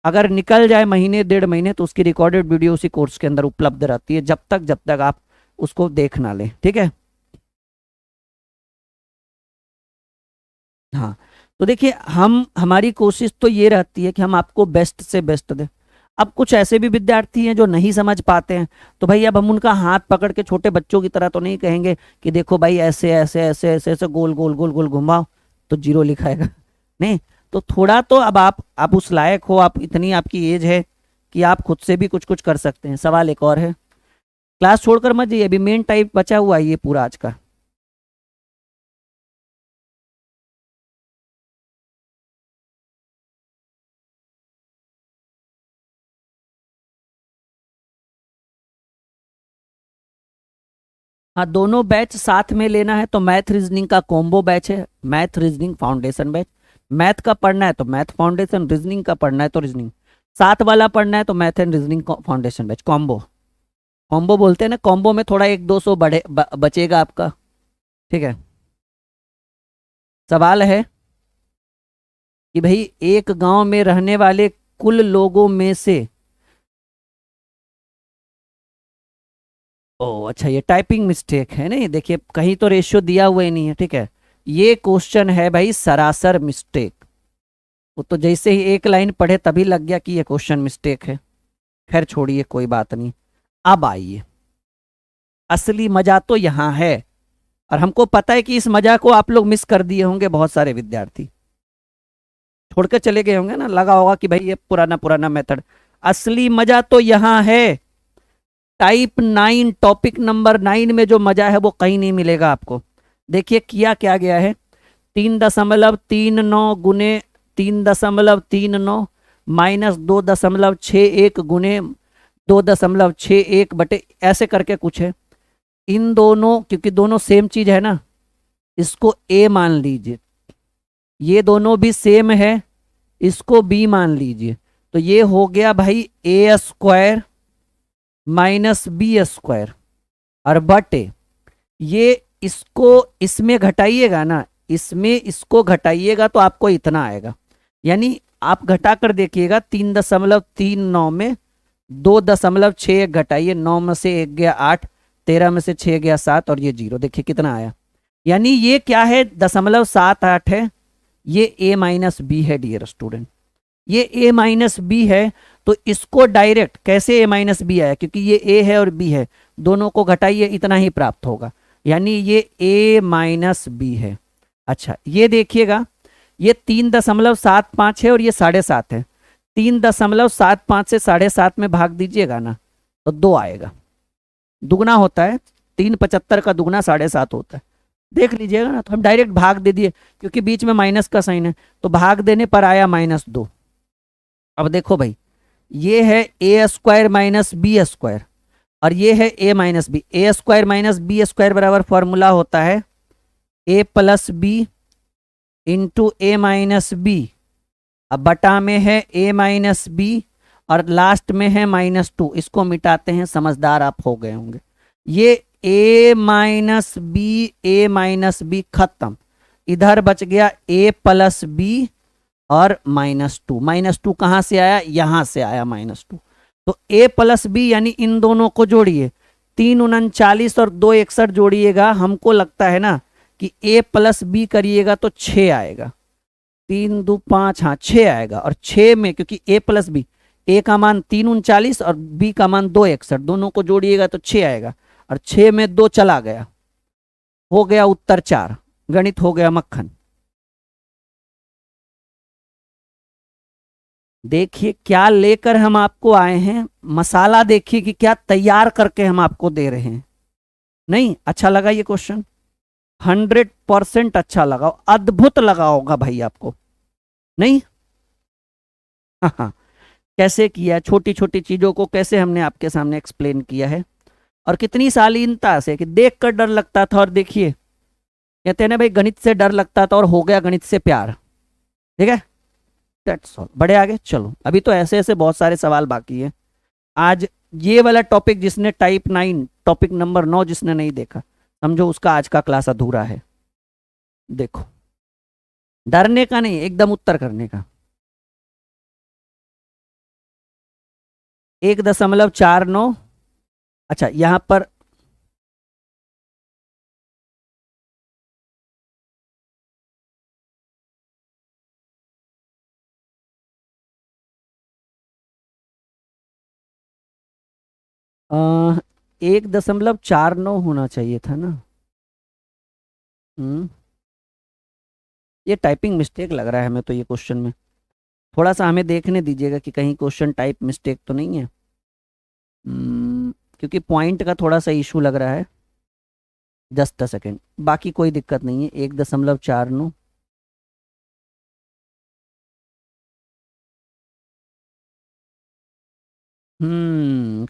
अगर निकल जाए महीने 1.5 महीने, तो उसकी रिकॉर्डेड वीडियो उसी कोर्स के अंदर उपलब्ध रहती है, जब तक आप उसको देख ना लें, ठीक है। हाँ, तो देखिए, हमारी कोशिश तो ये रहती है कि हम आपको बेस्ट से बेस्ट दें। अब कुछ ऐसे भी विद्यार्थी हैं जो नहीं समझ पाते हैं, तो भाई अब हम उनका हाथ पकड़ के छोटे बच्चों की तरह तो नहीं कहेंगे कि देखो भाई ऐसे ऐसे ऐसे ऐसे ऐसे गोल गोल गोल गोल घुमाओ तो 0 लिखाएगा। नहीं, तो थोड़ा तो अब आप उस लायक हो, आप इतनी आपकी एज है कि आप खुद से भी कुछ कुछ कर सकते हैं। सवाल एक और है, क्लास छोड़कर मत जाइए, अभी मेन टाइप बचा हुआ है ये पूरा आज का। हाँ, दोनों बैच साथ में लेना है तो मैथ रीजनिंग का कॉम्बो बैच है, math reasoning foundation batch. Math का पढ़ना है तो मैथ फाउंडेशन, रीजनिंग का पढ़ना है तो रीजनिंग, साथ वाला पढ़ना है तो math and reasoning foundation batch combo. Combo बोलते हैं ना, कॉम्बो में थोड़ा 1-200 बचेगा आपका, ठीक है। सवाल है कि भाई एक गांव में रहने वाले कुल लोगों में से, ओ अच्छा, ये टाइपिंग मिस्टेक है, नहीं देखिए कहीं तो रेशियो दिया हुआ ही नहीं है, ठीक है। ये क्वेश्चन है भाई सरासर मिस्टेक। वो तो जैसे ही एक लाइन पढ़े तभी लग गया कि ये क्वेश्चन मिस्टेक है। खैर छोड़िए, कोई बात नहीं। अब आइए, असली मजा तो यहाँ है, और हमको पता है कि इस मजा को आप लोग मिस कर दिए होंगे, बहुत सारे विद्यार्थी छोड़कर चले गए होंगे ना, लगा होगा कि भाई ये पुराना पुराना मेथड। असली मजा तो यहाँ है, टाइप 9 टॉपिक नंबर 9 में जो मजा है वो कहीं नहीं मिलेगा आपको। देखिए किया क्या गया है, 3.39 गुने 3.39 माइनस 2.61 गुने 2.61 बटे, ऐसे करके कुछ है। इन दोनों, क्योंकि दोनों सेम चीज है ना, इसको ए मान लीजिए, ये दोनों भी सेम है, इसको बी मान लीजिए। तो ये हो गया भाई ए स्क्वायर माइनस बी स्क्वायर, और बटे ये, इसको इसमें घटाइएगा ना, इसमें इसको घटाइएगा तो आपको इतना आएगा। यानी आप घटा कर देखिएगा, 3.39 में 2.61 घटाइए, 9 में से 1 गया 8, 13 में से 6 गया 7, और ये 0, देखिए कितना आया। यानी ये क्या है, 0.78 है, ये ए माइनस बी है डियर स्टूडेंट, ये ए माइनस बी है। तो इसको डायरेक्ट कैसे ए माइनस बी आया, क्योंकि ये ए है और बी है, दोनों को घटाइए इतना ही प्राप्त होगा, यानी ये ए माइनस बी है। अच्छा ये देखिएगा, ये 3.75 है और ये 7.5 है, 3.75 से 7.5 में भाग दीजिएगा ना तो 2 आएगा, दुगना होता है, 3.75 का दुगना 7.5 होता है, देख लीजिएगा ना। तो हम डायरेक्ट भाग दे दिए, क्योंकि बीच में माइनस का साइन है, तो भाग देने पर आया -2। अब देखो भाई, ये है A square minus B square, और ये है a minus B, A square minus B square बराबर फॉर्मूला होता है a plus B into A minus B, अब बटा में है a माइनस बी और लास्ट में है -2, इसको मिटाते हैं, समझदार आप हो गए होंगे। ये a माइनस बी खत्म, इधर बच गया a प्लस बी और -2 कहाँ से आया, यहां से आया -2। तो a प्लस बी यानी इन दोनों को जोड़िए, 3 39 और 2 61 जोड़िएगा, हमको लगता है ना कि a प्लस बी करिएगा तो 6 आएगा, 3 2 5, हाँ 6 आएगा। और 6 में क्योंकि a प्लस बी, a का मान 3 39 और b का मान 2 61, दोनों को जोड़िएगा तो 6 आएगा, और 6 में 2 चला गया, हो गया उत्तर 4। गणित हो गया मक्खन। देखिए क्या लेकर हम आपको आए हैं, मसाला देखिए कि क्या तैयार करके हम आपको दे रहे हैं। नहीं अच्छा लगा ये क्वेश्चन? 100% अच्छा लगा, अद्भुत लगा होगा भाई आपको, नहीं? हाँ, कैसे किया, छोटी छोटी चीजों को कैसे हमने आपके सामने एक्सप्लेन किया है, और कितनी शालीनता से कि देख कर डर लगता था और देखिए, कहते हैं ना भाई गणित से डर लगता था और हो गया गणित से प्यार। ठीक है, दैट्स ऑल। बड़े आगे चलो, अभी तो ऐसे ऐसे बहुत सारे सवाल बाकी हैं। आज ये वाला टॉपिक जिसने टाइप 9 टॉपिक नंबर 9 जिसने नहीं देखा, समझो उसका आज का क्लास अधूरा है। देखो डरने का नहीं, एकदम उत्तर करने का। 1.49, अच्छा यहां पर आ, 1.49 होना चाहिए था ना। ये टाइपिंग मिस्टेक लग रहा है हमें तो ये क्वेश्चन में, थोड़ा सा हमें देखने दीजिएगा कि कहीं क्वेश्चन टाइप मिस्टेक तो नहीं है। क्योंकि पॉइंट का थोड़ा सा इशू लग रहा है। जस्ट अ सेकेंड, बाकी कोई दिक्कत नहीं है। 1.49,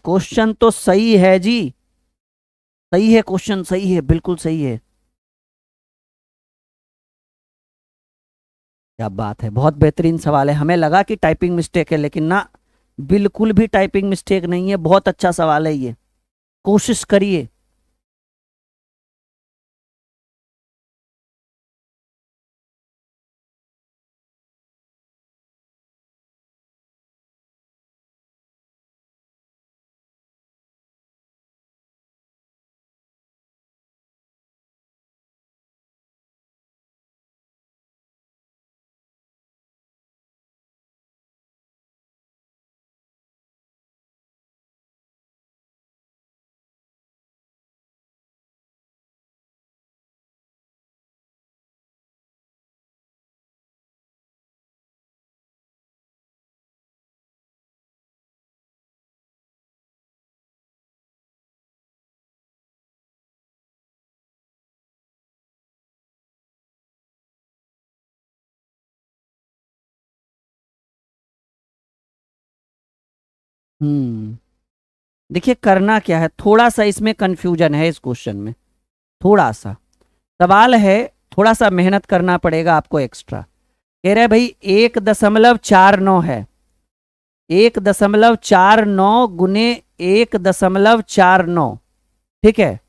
क्वेश्चन तो सही है जी, सही है क्वेश्चन, सही है, बिल्कुल सही है। क्या बात है, बहुत बेहतरीन सवाल है। हमें लगा कि टाइपिंग मिस्टेक है, लेकिन ना, बिल्कुल भी टाइपिंग मिस्टेक नहीं है। बहुत अच्छा सवाल है ये, कोशिश करिए। देखिए करना क्या है, थोड़ा सा इसमें कंफ्यूजन है इस क्वेश्चन में, थोड़ा सा सवाल है, थोड़ा सा मेहनत करना पड़ेगा आपको एक्स्ट्रा। कह रहे भाई 1.49 है, 1.49 गुने 1.49, ठीक है,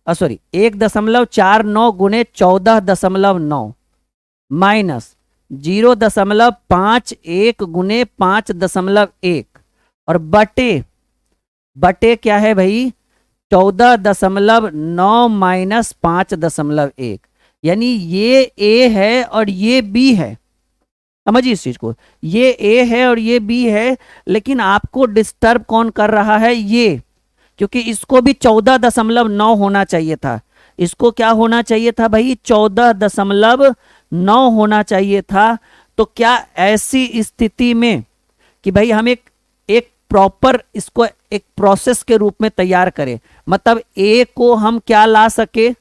सॉरी 1.49 गुने 14.9 माइनस 0.51 गुने 5.1 और बटे क्या है भाई 14.9 माइनस 5.1, यानी ये ए है और ये बी है। समझिए इस चीज को, ये ए है और ये बी है, लेकिन आपको डिस्टर्ब कौन कर रहा है, ये, क्योंकि इसको भी 14.9 होना चाहिए था। इसको क्या होना चाहिए था भाई, 14.9 होना चाहिए था। तो क्या ऐसी स्थिति में कि भाई हम एक प्रॉपर इसको एक प्रोसेस के रूप में तैयार करें, मतलब ए को हम क्या ला सके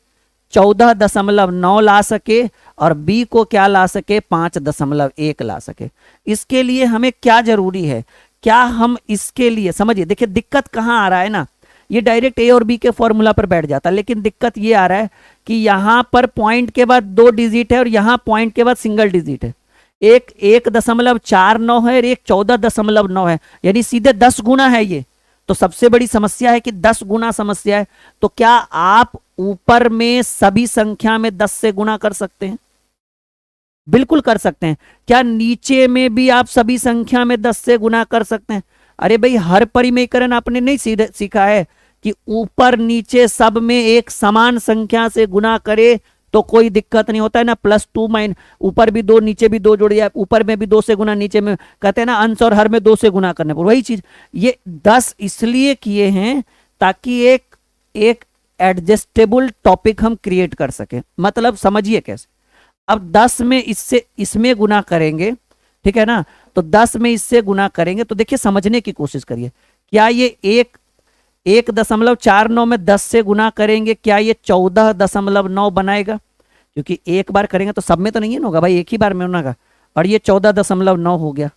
14.9 ला सके और बी को क्या ला सके 5.1 ला सके, इसके लिए हमें क्या जरूरी है, क्या हम इसके लिए, समझिए देखिए दिक्कत कहां आ रहा है ना, ये डायरेक्ट ए और बी के फॉर्मूला पर बैठ जाता। लेकिन दिक्कत ये आ रहा है कि यहाँ पर पॉइंट के बाद 2 डिजिट है और यहाँ पॉइंट के बाद सिंगल डिजिट है। एक 1.49 है और एक 14.9 है, यानी सीधे 10 गुना है ये। तो सबसे बड़ी समस्या है कि 10 गुना समस्या है। तो क्या आप ऊपर में सभी संख्या में 10 से गुना कर सकते हैं? बिल्कुल कर सकते हैं। क्या नीचे में भी आप सभी संख्या में 10 से गुना कर सकते हैं? अरे भाई, हर परिमेयकरण आपने नहीं सीखा है कि ऊपर नीचे सब में एक समान संख्या से गुना करे तो कोई दिक्कत नहीं होता है ना। +2 ऊपर भी 2 नीचे भी 2 जोड़िए, ऊपर में भी 2 से गुना, नीचे में कहते हैं ना अंश और हर में 2 से गुना करने पर। वही चीज ये 10 इसलिए किए हैं ताकि एक एडजस्टेबल टॉपिक हम क्रिएट कर सके। मतलब समझिए कैसे। अब 10 में इसमें गुना करेंगे, ठीक है ना। तो 10 में इससे गुना करेंगे तो देखिए समझने की कोशिश करिए। क्या ये 1.49 में 10 से गुना करेंगे, क्या ये 14.9 बनाएगा? क्योंकि एक बार करेंगे तो सब में तो नहीं है ना होगा भाई, एक ही बार में होगा। और ये 14.9 हो गया।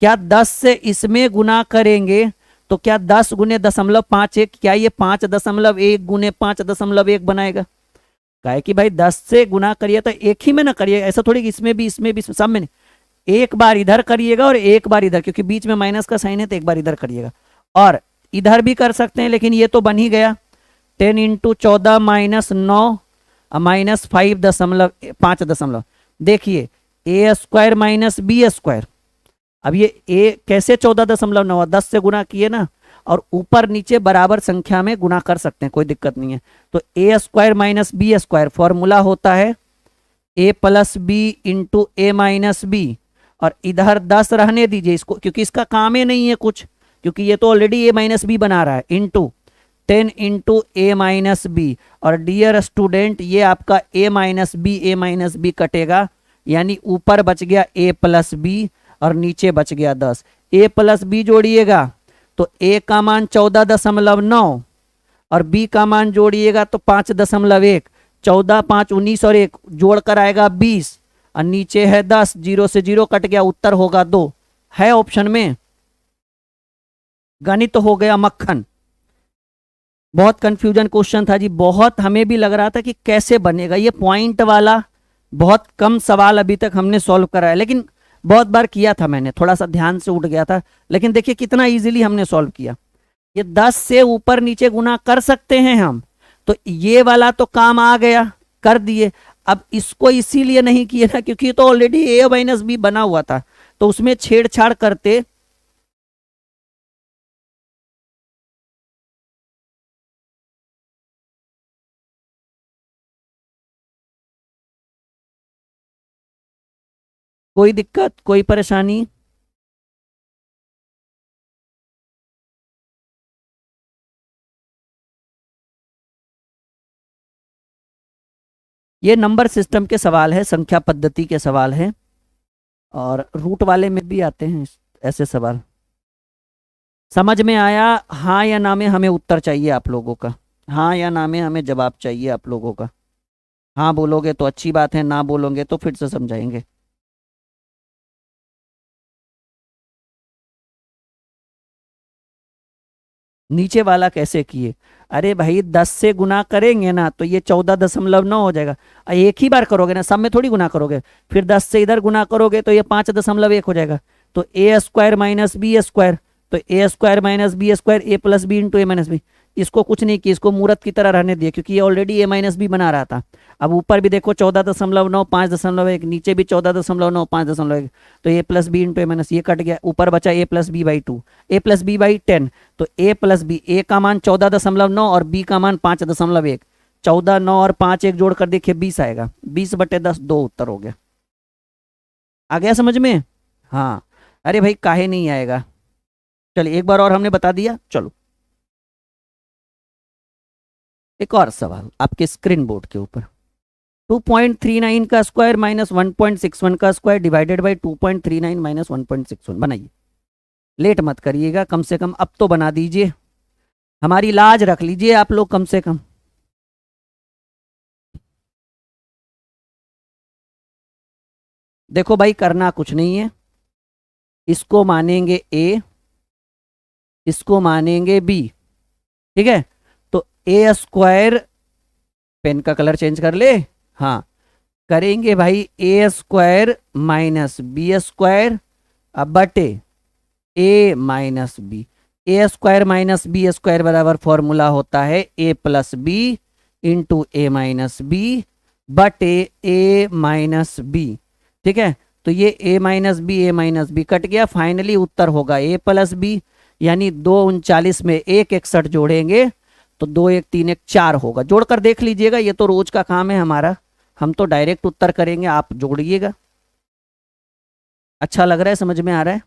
क्या 10 से इसमें गुना करेंगे तो क्या 10 गुने 0.51, क्या ये 5.1 गुने 5.1 बनाएगा? क्या है कि भाई 10 से गुना करिए तो एक ही में ना करिए, ऐसा थोड़ी कि इसमें भी सब में नहीं। एक बार इधर करिएगा और एक बार इधर, क्योंकि बीच में माइनस का साइन है तो एक बार इधर करिएगा। और इधर भी कर सकते हैं, लेकिन ये तो बन ही गया 10 × 14 - 9 -5.5। देखिए a² - b²। अब ये a कैसे 14.9, 10 से गुना किए ना, और ऊपर नीचे बराबर संख्या में गुना कर सकते हैं, कोई दिक्कत नहीं है। तो a² - b² फॉर्मूला होता है a + b × a - b। और इधर 10 रहने दीजिए इसको, क्योंकि इसका काम ही नहीं है कुछ, क्योंकि ये तो ऑलरेडी a - b बना रहा है। Into 10 × a - b। और डियर स्टूडेंट, ये आपका a - b कटेगा, यानी ऊपर बच गया a + b और नीचे बच गया 10। a + b जोड़िएगा तो a का मान 14.9 और b का मान जोड़िएगा तो 5.1। 14, 5, 19 और 1 जोड़कर आएगा 20 और नीचे है 10। 0 से 0 कट गया, उत्तर होगा 2 है ऑप्शन में। गणित हो गया मक्खन। बहुत कंफ्यूजन क्वेश्चन था जी, बहुत हमें भी लग रहा था कि कैसे बनेगा ये पॉइंट वाला। बहुत कम सवाल अभी तक हमने सॉल्व करा है, लेकिन बहुत बार किया था मैंने, थोड़ा सा ध्यान से उठ गया था। लेकिन देखिए कितना इजीली हमने सॉल्व किया। ये 10 से ऊपर नीचे गुना कर सकते हैं हम, तो ये वाला तो काम आ गया, कर दिए। अब इसको इसीलिए नहीं किए ना क्योंकि ये तो ऑलरेडी a - b बना हुआ था, तो उसमें छेड़छाड़ करते कोई दिक्कत, कोई परेशानी? ये नंबर सिस्टम के सवाल है, संख्या पद्धति के सवाल है, और रूट वाले में भी आते हैं ऐसे सवाल। समझ में आया? हाँ या ना में हमें उत्तर चाहिए आप लोगों का। हाँ या ना में हमें जवाब चाहिए आप लोगों का। हाँ बोलोगे तो अच्छी बात है, ना बोलोगे तो फिर से समझाएंगे। नीचे वाला कैसे किए? अरे भाई 10 से गुना करेंगे ना तो ये 14.9 हो जाएगा। एक ही बार करोगे ना, सब में थोड़ी गुना करोगे। फिर 10 से इधर गुना करोगे तो ये 5.1 हो जाएगा। तो a² - b²। तो a² - b² a + b × a - b। इसको कुछ नहीं किया, इसको मूर्त की तरह रहने दिया क्योंकि ये ऑलरेडी a - b बना रहा था। अब ऊपर भी देखो 14.9, 5.1, नीचे भी 14.9, 5.1। तो a + b × a - ये कट गया, ऊपर बचा a + b/2, a + b/10। तो a + b, a का मान 14.9 और b का मान 5.1। 14, 9 और 5 एक जोड़ कर देखिए 20 आएगा। 20/10 2 उत्तर हो गया। आ गया समझ में? हाँ। अरे भाई काहे नहीं आएगा? चलिए एक बार और हमने बता दिया। चलो एक और सवाल आपके स्क्रीन बोर्ड के ऊपर। 2.39 का स्क्वायर -1.61 का स्क्वायर डिवाइडेड बाई 2.39 - 1.61 बनाइए। लेट मत करिएगा, कम से कम अब तो बना दीजिए, हमारी लाज रख लीजिए आप लोग कम से कम। देखो भाई करना कुछ नहीं है, इसको मानेंगे a, इसको मानेंगे b, ठीक है। ए स्क्वायर, पेन का कलर चेंज कर ले, हाँ करेंगे भाई, ए स्क्वायर माइनस बी स्क्वायर अब बटे ए minus B. A square minus B square बराबर फॉर्मूला होता है A plus B into A minus B बटे ए माइनस बी। ठीक है, तो ये ए माइनस बी कट गया, फाइनली उत्तर होगा ए प्लस बी, यानी 2 39 में 1 61 जोड़ेंगे तो 2 1 3 1 4 होगा। जोड़कर देख लीजिएगा, ये तो रोज का काम है हमारा, हम तो डायरेक्ट उत्तर करेंगे, आप जोड़िएगा। अच्छा लग रहा है, समझ में आ रहा है?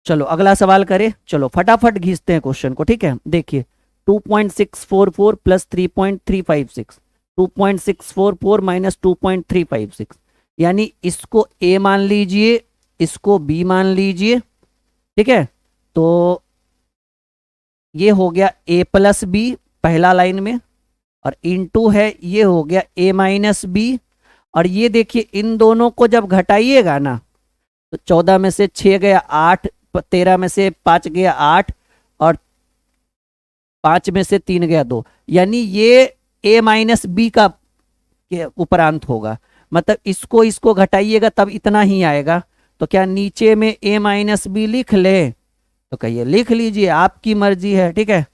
चलो अगला सवाल करें, चलो फटाफट घींचते हैं क्वेश्चन को। ठीक है, देखिए 2.644 प्लस 3.356, 2.644 माइनस 2.356, यानी इसको ए मान लीजिए, इसको बी मान लीजिए। ठीक है, तो ये हो गया ए प्लस बी पहला लाइन में, और इनटू है ये हो गया ए माइनस बी, और ये देखिए इन दोनों को जब घटाइएगा ना तो 14 में से 6 गया 8, 13 में से 5 गया 8, और 5 में से 3 गया 2, यानी ये ए माइनस बी का के उपरांत होगा। मतलब इसको घटाइएगा तब इतना ही आएगा। तो क्या नीचे में ए माइनस बी लिख ले? तो कहिए लिख लीजिए, आपकी मर्जी है। ठीक है,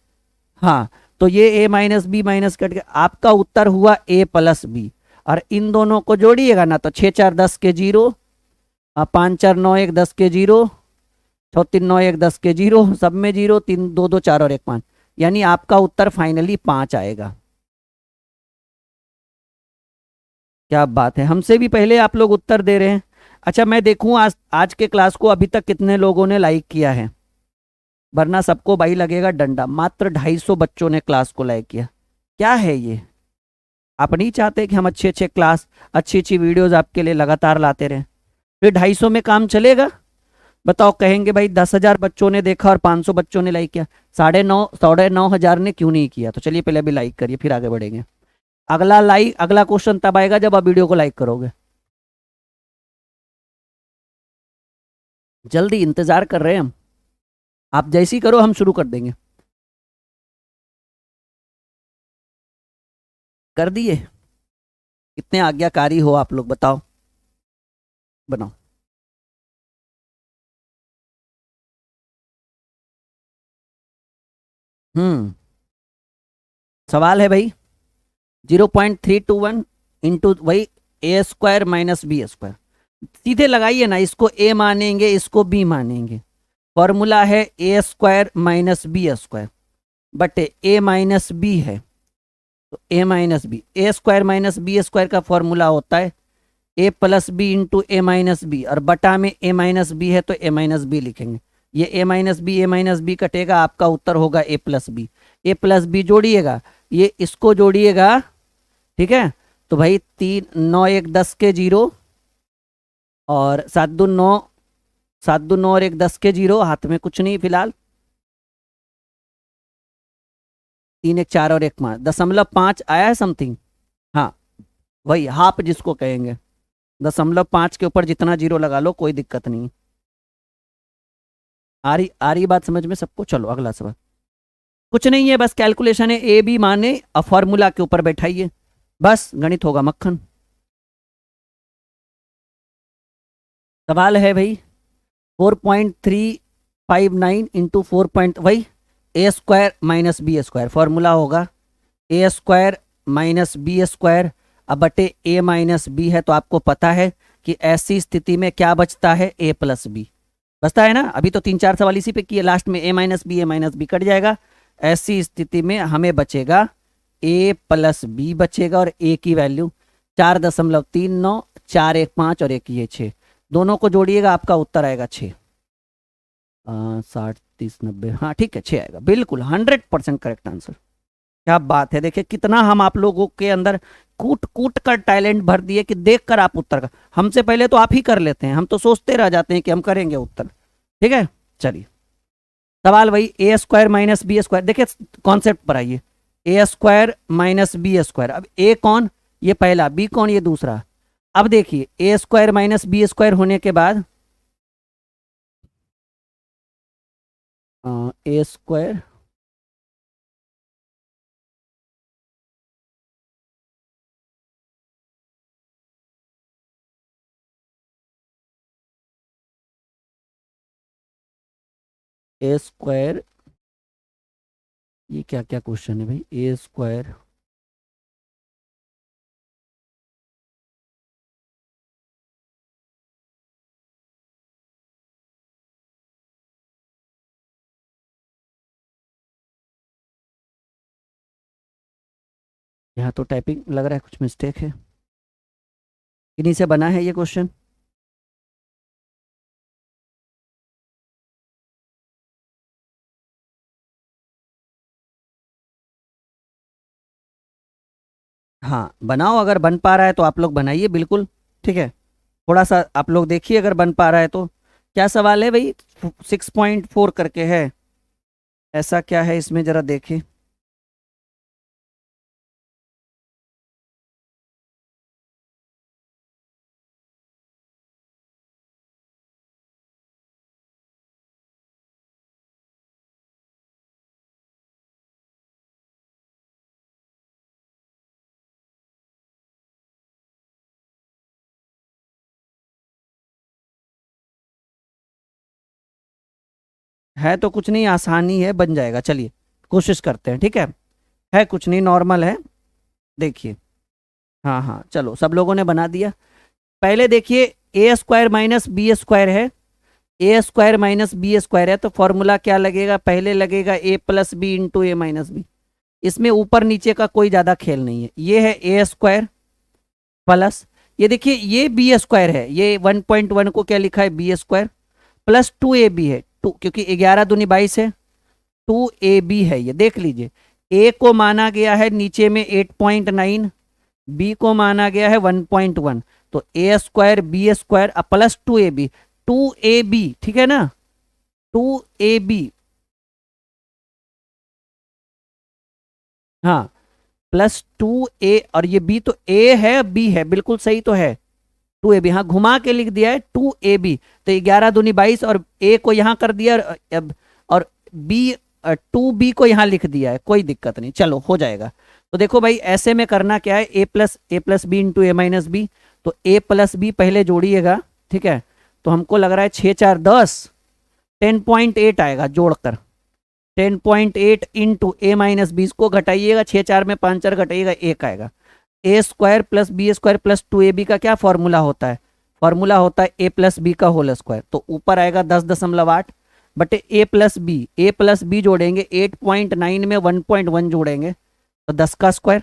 हाँ तो ये ए माइनस बी माइनस कट के आपका उत्तर हुआ ए प्लस बी, और इन दोनों को जोड़िएगा ना तो 6 4 10 के 0, 5 4 9 1 10 के 0, 6 3 9 1 10 के 0, सब में 0, 3 2 2 4 और 1 5, यानी आपका उत्तर फाइनली 5 आएगा। क्या बात है, हमसे भी पहले आप लोग उत्तर दे रहे हैं। अच्छा मैं देखूं आज के क्लास को अभी तक कितने लोगों ने लाइक किया है, वरना सबको भाई लगेगा डंडा। मात्र 250 बच्चों ने क्लास को लाइक किया। क्या है ये, आप नहीं चाहते कि हम अच्छे अच्छे क्लास, अच्छी अच्छी वीडियोस आपके लिए लगातार लाते रहें? फिर 250 में काम चलेगा? बताओ, कहेंगे भाई 10,000 बच्चों ने देखा और 500 बच्चों ने लाइक किया, 9,500 ने क्यों नहीं किया? तो चलिए पहले अभी लाइक करिए, फिर आगे बढ़ेंगे। अगला क्वेश्चन तब आएगा जब आप वीडियो को लाइक करोगे। जल्दी इंतजार कर रहे हैं हम, आप जैसी करो हम शुरू कर देंगे। कर दिए? कितने आज्ञाकारी हो आप लोग, बताओ, बनाओ। सवाल है भाई 0.321 इंटू वही A square minus B square. सीधे लगाइए ना, इसको ए मानेंगे, इसको बी मानेंगे। फॉर्मूला है A square minus B square बटे ए माइनस बी है, तो ए minus B, A square minus B square का फॉर्मूला होता है A plus B into A minus B, और बटा में ए माइनस बी है तो ए माइनस बी लिखेंगे। ये ए माइनस बी कटेगा, आपका उत्तर होगा ए प्लस बी। ए प्लस बी जोड़िएगा, ये इसको जोड़िएगा। ठीक है, तो भाई 3 9 1 10 के 0, और 7 2 9, 7 2 9 और 1 10 के 0, हाथ में कुछ नहीं फिलहाल, 3 1 4 और 1 5, 0.5 आया है समथिंग। हाँ वही हाफ जिसको कहेंगे, 0.5 के ऊपर जितना 0 लगा लो, कोई दिक्कत नहीं। आ रही बात समझ में सबको? चलो अगला सवाल। कुछ नहीं है, बस कैलकुलेशन है, ए बी माने और फॉर्मूला के ऊपर बैठाइए, बस गणित होगा मक्खन। सवाल है भाई 4.359 इंटू 4 वही A square minus B square, formula होगा A square minus B square अब बटे ए माइनस बी है। तो आपको पता है कि ऐसी स्थिति में क्या बचता है, ए प्लस बी बचता है ना। अभी तो 3 4 सवाल इसी पे किए, लास्ट में ए माइनस बी कट जाएगा। ऐसी स्थिति में हमें बचेगा ए प्लस बी बचेगा, और ए की वैल्यू 4.39, 4 1 5 और 1 ये 6, दोनों को जोड़िएगा आपका उत्तर आएगा 6। 60 30 90, हाँ ठीक है 6 आएगा, बिल्कुल 100% करेक्ट आंसर। क्या बात है, देखिए कितना हम आप लोगों के अंदर कूट कूट कर टैलेंट भर दिए कि देखकर आप उत्तर का, हमसे पहले तो आप ही कर लेते हैं, हम तो सोचते रह जाते हैं कि हम करेंगे उत्तर। ठीक है, चलिए सवाल वही A square minus B square. देखिए कॉन्सेप्ट पर आइए, ए स्क्वायर माइनस बी स्क्वायर, अब ए कौन, ये पहला, बी कौन, ये दूसरा। अब देखिए ए स्क्वायर माइनस बी स्क्वायर होने के बाद ए स्क्वायर ए स्क्वायर, ये क्या क्या क्वेश्चन है भाई, ए स्क्वायर यहाँ तो टाइपिंग लग रहा है कुछ मिस्टेक है, किन्हीं से बना है ये क्वेश्चन। हाँ बनाओ, अगर बन पा रहा है तो आप लोग बनाइए बिल्कुल, ठीक है। थोड़ा सा आप लोग देखिए अगर बन पा रहा है तो। क्या सवाल है भाई, 6.4 करके है, ऐसा क्या है इसमें जरा देखें। है तो कुछ नहीं, आसानी है, बन जाएगा, चलिए कोशिश करते हैं, ठीक है कुछ नहीं, नॉर्मल है। देखिए, हाँ हाँ चलो, सब लोगों ने बना दिया। पहले देखिए, ए स्क्वायर माइनस बी स्क्वायर है, A square minus B square है, तो फॉर्मूला क्या लगेगा, पहले लगेगा ए plus B into A minus B. इसमें ऊपर नीचे का कोई ज्यादा खेल नहीं है। ये है ए स्क्वायर प्लस, ये देखिए ये बी स्क्वायर है, ये 1.1 को क्या लिखा है बी स्क्वायर, प्लस 2ab है, टू क्योंकि 11 दूनी 22 है, 2ab है, ये देख लीजिए। ए को माना गया है नीचे में 8.9, बी को माना गया है 1.1, तो A square B square plus 2ab, 2ab ठीक है ना, 2ab, हाँ प्लस 2a, और ये b तो a है b है, बिल्कुल सही तो है, 2ab, हाँ घुमा के लिख दिया है 2ab, तो 11 दूनी 22, और a को यहाँ कर दिया, और b 2b को यहाँ लिख दिया है, कोई दिक्कत नहीं, चलो हो जाएगा। तो देखो भाई ऐसे में करना क्या है, a plus B into A minus B, तो a प्लस बी पहले जोड़िएगा, ठीक है। तो हमको लग रहा है 6 4 10, 10.8 आएगा जोड़कर, 10.8 इंटू ए माइनस बी, को घटाइएगा, 6 4 में 5 4 घटाइएगा, 1 आएगा। A square plus B square plus 2ab का क्या फॉर्मूला होता है, फॉर्मूला होता है ए प्लस बी का होल स्क्वायर, तो ऊपर आएगा 10.8 बटे ए प्लस बी जोड़ेंगे 8.9 में 1.1 जोड़ेंगे तो 10 का स्क्वायर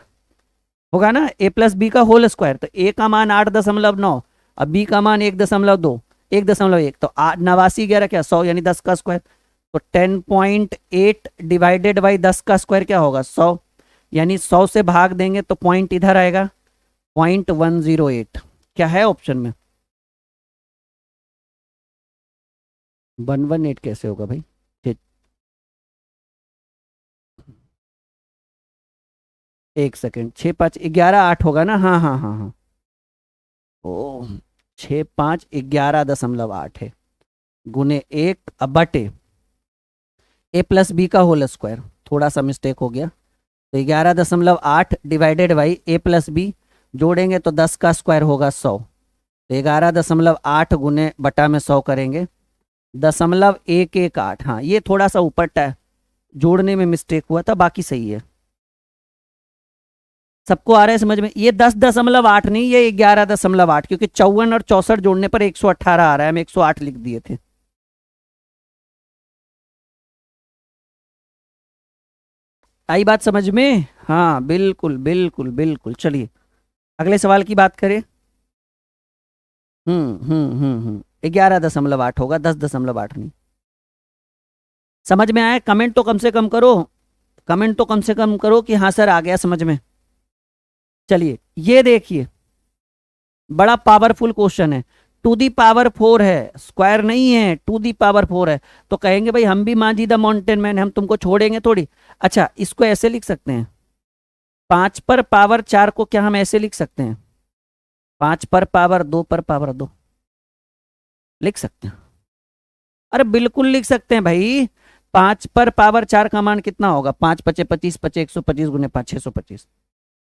होगा ना, ए प्लस बी का होल स्क्वायर, तो ए का मान 8.9 और बी का मान 1.2, 1.1, तो 89 11 क्या 100, यानी 10 का स्क्वायर, तो 10.8 डिवाइडेड बाई 10 का स्क्वायर क्या होगा 100, यानी 100 से भाग देंगे तो पॉइंट इधर आएगा 0.108, क्या है ऑप्शन में 118 कैसे होगा भाई, एक सेकेंड, 6 5 11 8 होगा ना, हाँ हाँ हाँ हाँ, ओ 6 5 11.8 है, गुने 1 अब बटे ए प्लस बी का होल स्क्वायर, थोड़ा सा मिस्टेक हो गया, तो 11.8 divided by A plus B, जोड़ेंगे तो 10 का स्क्वायर होगा 100, तो 11.8 गुने बटा में 100 करेंगे, 0.118, हाँ ये थोड़ा सा ऊपर जोड़ने में मिस्टेक हुआ था, बाकी सही है। सबको आ रहा है समझ में, ये 10.8 नहीं, ये 11.8, क्योंकि 54 और 64 जोड़ने पर 118 आ रहा है, हम 108 लिख दिए थे। आई बात समझ में, हाँ बिल्कुल बिल्कुल बिल्कुल, चलिए अगले सवाल की बात करें। 11.8 होगा, 10.8 नहीं। समझ में आया, कमेंट तो कम से कम करो, कमेंट तो कम से कम करो कि हाँ सर आ गया समझ में। चलिए ये देखिए, बड़ा पावरफुल क्वेश्चन है, 2 दी पावर 4 है, स्क्वायर नहीं है, 2 दी पावर 4 है, तो कहेंगे भाई हम भी मांझी द माउंटेन मैन, हम तुमको छोड़ेंगे थोड़ी। अच्छा इसको ऐसे लिख सकते हैं, 5 पर पावर 4 को क्या हम ऐसे लिख सकते हैं, 5 पर पावर 2 लिख सकते हैं, अरे बिल्कुल लिख सकते हैं भाई। 5 पर पावर 4 का मान कितना होगा, 5 पचे 25, पचे 125 गुने 5 625,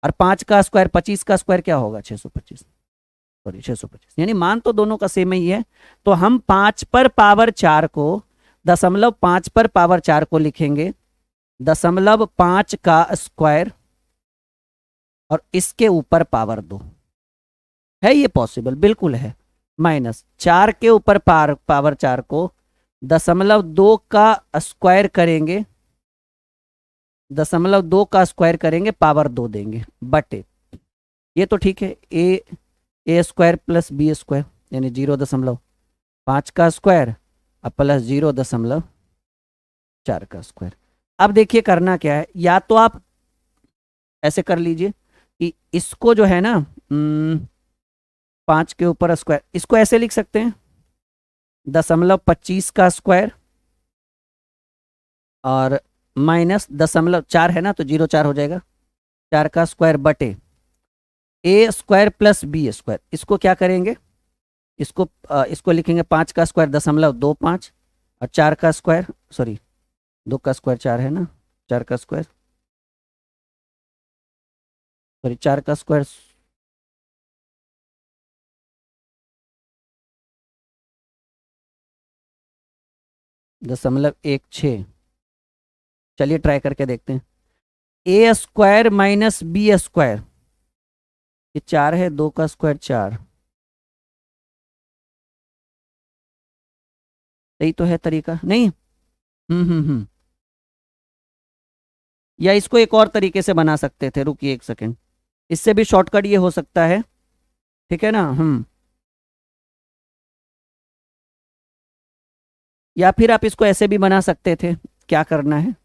और 5 का स्क्वायर 25 का स्क्वायर क्या होगा 625, सॉरी 625, यानी मान तो दोनों का सेम ही है। तो हम 5 पर पावर 4 को 0.5 पर पावर 4 को लिखेंगे 0.5 का स्क्वायर और इसके ऊपर पावर 2। है ये पॉसिबल? बिल्कुल है। माइनस 4 के ऊपर पावर 4 को 0.2 का स्क्वायर करेंगे, 0.2 का स्क्वायर करेंगे पावर 2 देंगे बटे, ये तो ठीक है, A square plus B square यानी 0.5 का स्क्वायर अब प्लस 0.4 का स्क्वायर। अब देखिए करना क्या है, या तो आप ऐसे कर लीजिए कि इसको जो है ना 5 के ऊपर स्क्वायर, इसको ऐसे लिख सकते हैं 0.25 का स्क्वायर और माइनस 0.4 है ना तो 0.4 हो जाएगा, 4 का स्क्वायर बटे ए स्क्वायर प्लस बी स्क्वायर। इसको क्या करेंगे, इसको लिखेंगे 5 का स्क्वायर 0.25 और 4 का स्क्वायर, सॉरी 2 का स्क्वायर 4 है ना, 4 का स्क्वायर, सॉरी 4 का स्क्वायर 0.16। चलिए ट्राई करके देखते हैं। ए स्क्वायर माइनस बी स्क्वायर, ये 4 है, 2 का स्क्वायर 4, सही तो है तरीका नहीं? या इसको एक और तरीके से बना सकते थे, रुकिए एक सेकेंड, इससे भी शॉर्टकट ये हो सकता है, ठीक है ना। या फिर आप इसको ऐसे भी बना सकते थे, क्या करना है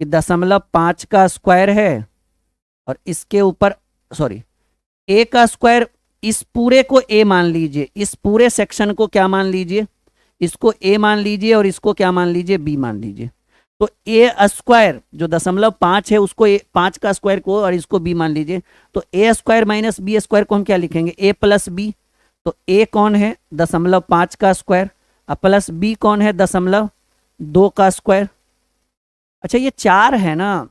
कि 0.5 का स्क्वायर है और इसके ऊपर, सॉरी ए का स्क्वायर, इस पूरे को ए मान लीजिए, इस पूरे सेक्शन को क्या मान लीजिए, इसको ए मान लीजिए और इसको क्या मान लीजिए, बी मान लीजिए। तो ए स्क्वायर जो 0.5 है उसको 5 का स्क्वायर को और इसको बी मान लीजिए, तो A square minus B square को हम क्या लिखेंगे, ए प्लस बी। तो ए कौन है 0.5 का स्क्वायर और प्लस बी कौन है 0.2 का स्क्वायर। अच्छा ये 4 है ना,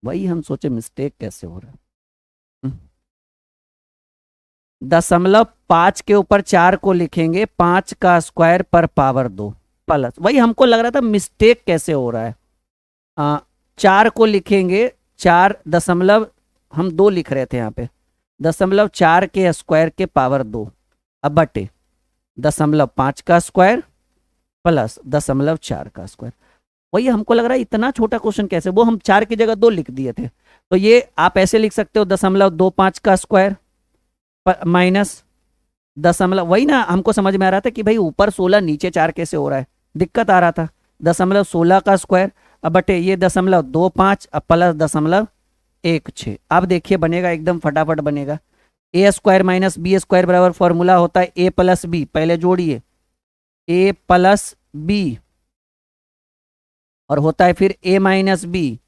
वही हम सोचे मिस्टेक कैसे हो रहा है। 0.5 के ऊपर 4 को लिखेंगे 5 का स्क्वायर पर पावर 2 प्लस, वही हमको लग रहा था मिस्टेक कैसे हो रहा है। 4 को लिखेंगे 4 दशमलव, हम 2 लिख रहे थे यहाँ पे, 0.4 के स्क्वायर के पावर 2 अब बटे 0.5 का स्क्वायर प्लस 0.4 का स्क्वायर। वही हमको लग रहा है इतना छोटा क्वेश्चन कैसे, वो हम 4 की जगह 2 लिख दिए थे। तो ये आप ऐसे लिख सकते हो 0.25 का स्क्वायर माइनस दशमलव, वही ना हमको समझ में आ रहा था कि भाई ऊपर 16 नीचे 4 कैसे हो रहा है, दिक्कत आ रहा था। 0.16 का स्क्वायर अब बटे ये 0.25 अब प्लस 0.16। अब देखिए बनेगा एकदम फटाफट बनेगा। ए स्क्वायर माइनस बी स्क्वायर बराबर फॉर्मूला होता है ए प्लस बी, पहले जोड़िए ए प्लस बी और होता है फिर ए माइनस बी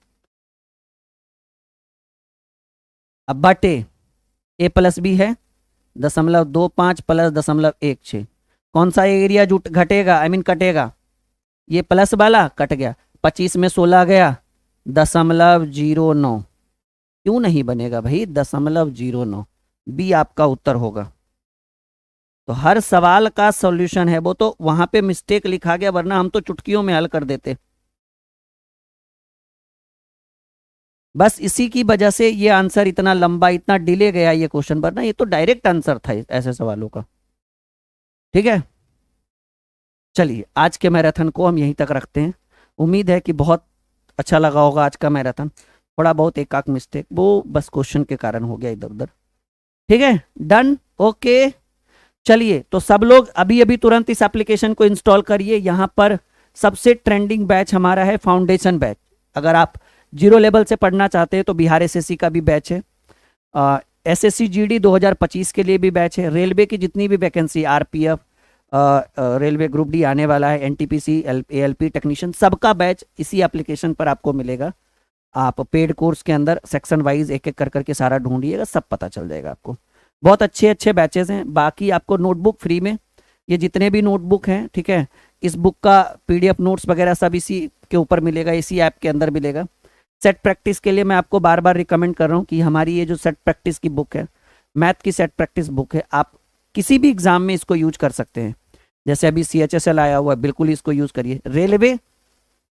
अब बटे ए प्लस बी है 0.25 प्लस 0.16। कौन सा एरिया जुट घटेगा, आई मीन कटेगा, ये प्लस वाला कट गया, 25 में 16 गया 0.09। क्यों नहीं बनेगा भाई 0.09, बी आपका उत्तर होगा। तो हर सवाल का सॉल्यूशन है, वो तो वहां पे मिस्टेक लिखा गया वरना हम तो चुटकियों में हल कर देते। बस इसी की वजह से ये आंसर इतना लंबा, इतना डिले गया ये क्वेश्चन, वरना ये तो डायरेक्ट आंसर था ऐसे सवालों का। ठीक है, चलिए आज के मैराथन को हम यहीं तक रखते हैं। उम्मीद है कि बहुत अच्छा लगा होगा आज का मैराथन। थोड़ा बहुत एक आध मिस्टेक वो बस क्वेश्चन के कारण हो गया इधर उधर। ठीक है, डन, ओके। चलिए तो सब लोग अभी अभी तुरंत इस एप्लीकेशन को इंस्टॉल करिए। यहाँ पर सबसे ट्रेंडिंग बैच हमारा है फाउंडेशन बैच। अगर आप 0 लेवल से पढ़ना चाहते हैं तो बिहार एसएससी का भी बैच है, एसएससी जीडी 2025 के लिए भी बैच है, रेलवे की जितनी भी vacancy, RPF, railway group D आने वाला है, एनटीपीसी, एएलपी टेक्नीशियन, सबका बैच इसी एप्लीकेशन पर आपको मिलेगा। आप पेड कोर्स के अंदर सेक्शन वाइज एक एक कर करके सारा ढूंढिएगा, सब पता चल जाएगा आपको। बहुत अच्छे अच्छे बैचेस हैं। बाकी आपको नोटबुक फ्री में, ये जितने भी नोटबुक हैं, ठीक है, इस बुक का पीडीएफ नोट्स वगैरह सब इसी के ऊपर मिलेगा, इसी ऐप के अंदर मिलेगा। सेट प्रैक्टिस के लिए मैं आपको बार बार रिकमेंड कर रहा हूँ कि हमारी ये जो सेट प्रैक्टिस की बुक है, मैथ की सेट प्रैक्टिस बुक है, आप किसी भी एग्जाम में इसको यूज कर सकते हैं। जैसे अभी CHSL आया हुआ है, बिल्कुल इसको यूज करिए।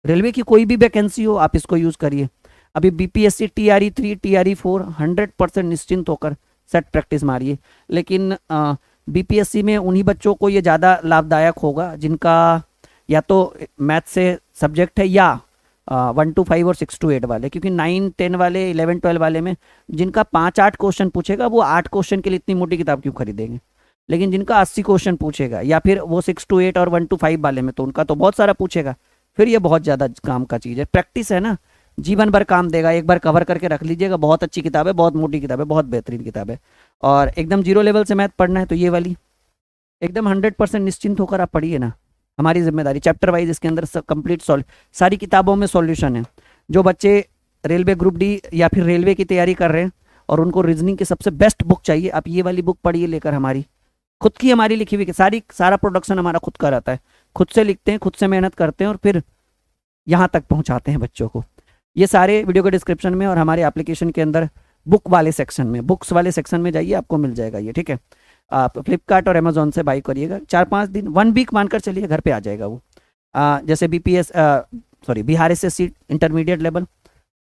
रेलवे की कोई भी वैकेंसी हो आप इसको यूज करिए। अभी BPSC TRE 3 TRE 4 100% निश्चिंत होकर सेट प्रैक्टिस मारिए। लेकिन BPSC में उन्हीं बच्चों को ये ज़्यादा लाभदायक होगा जिनका या तो मैथ से सब्जेक्ट है या 1 to 5 और 6 to 8 वाले, क्योंकि 9 10 वाले 11 12 वाले में जिनका 5-8 क्वेश्चन पूछेगा वो 8 क्वेश्चन के लिए इतनी मोटी किताब क्यों खरीदेंगे। लेकिन जिनका 80 क्वेश्चन पूछेगा या फिर वो 6 to 8 और 1 to 5 वाले में तो उनका तो बहुत सारा पूछेगा, फिर ये बहुत ज़्यादा काम का चीज़ है। प्रैक्टिस है ना, जीवन भर काम देगा। एक बार कवर करके रख लीजिएगा, बहुत अच्छी किताब है, बहुत मोटी किताब है, बहुत बेहतरीन किताब है। और एकदम जीरो लेवल से मैथ पढ़ना है तो ये वाली एकदम 100% निश्चिंत होकर आप पढ़िए ना, हमारी जिम्मेदारी। चैप्टर वाइज इसके अंदर कंप्लीट सारी किताबों में सॉल्यूशन है। जो बच्चे रेलवे ग्रुप डी या फिर रेलवे की तैयारी कर रहे हैं और उनको रीजनिंग की सबसे बेस्ट बुक चाहिए, आप ये वाली बुक पढ़िए लेकर। हमारी खुद की हमारी लिखी हुई सारा प्रोडक्शन हमारा खुद का रहता है, खुद से लिखते हैं, खुद से मेहनत करते हैं और फिर यहाँ तक पहुँचाते हैं बच्चों को। ये सारे वीडियो के डिस्क्रिप्शन में और हमारे एप्लीकेशन के अंदर बुक वाले सेक्शन में, बुक्स वाले सेक्शन में जाइए, आपको मिल जाएगा ये, ठीक है। आप फ्लिपकार्ट और अमेजोन से बाई करिएगा, 4-5 दिन 1 वीक मानकर चलिए घर पे आ जाएगा वो। जैसे Bihar SSC intermediate level,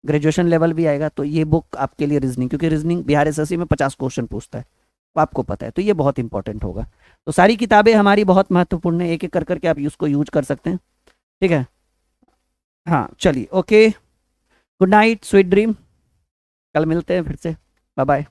graduation level भी आएगा तो ये बुक आपके लिए रीजनिंग, क्योंकि रीजनिंग बिहार SSC में 50 क्वेश्चन पूछता है, तो आपको पता है, तो ये बहुत इंपॉर्टेंट होगा। तो सारी किताबें हमारी बहुत महत्वपूर्ण है, एक एक कर करके आप उसको यूज कर सकते हैं, ठीक है। हाँ चलिए, okay, good night, sweet dream, कल मिलते हैं फिर से, बाय बाय।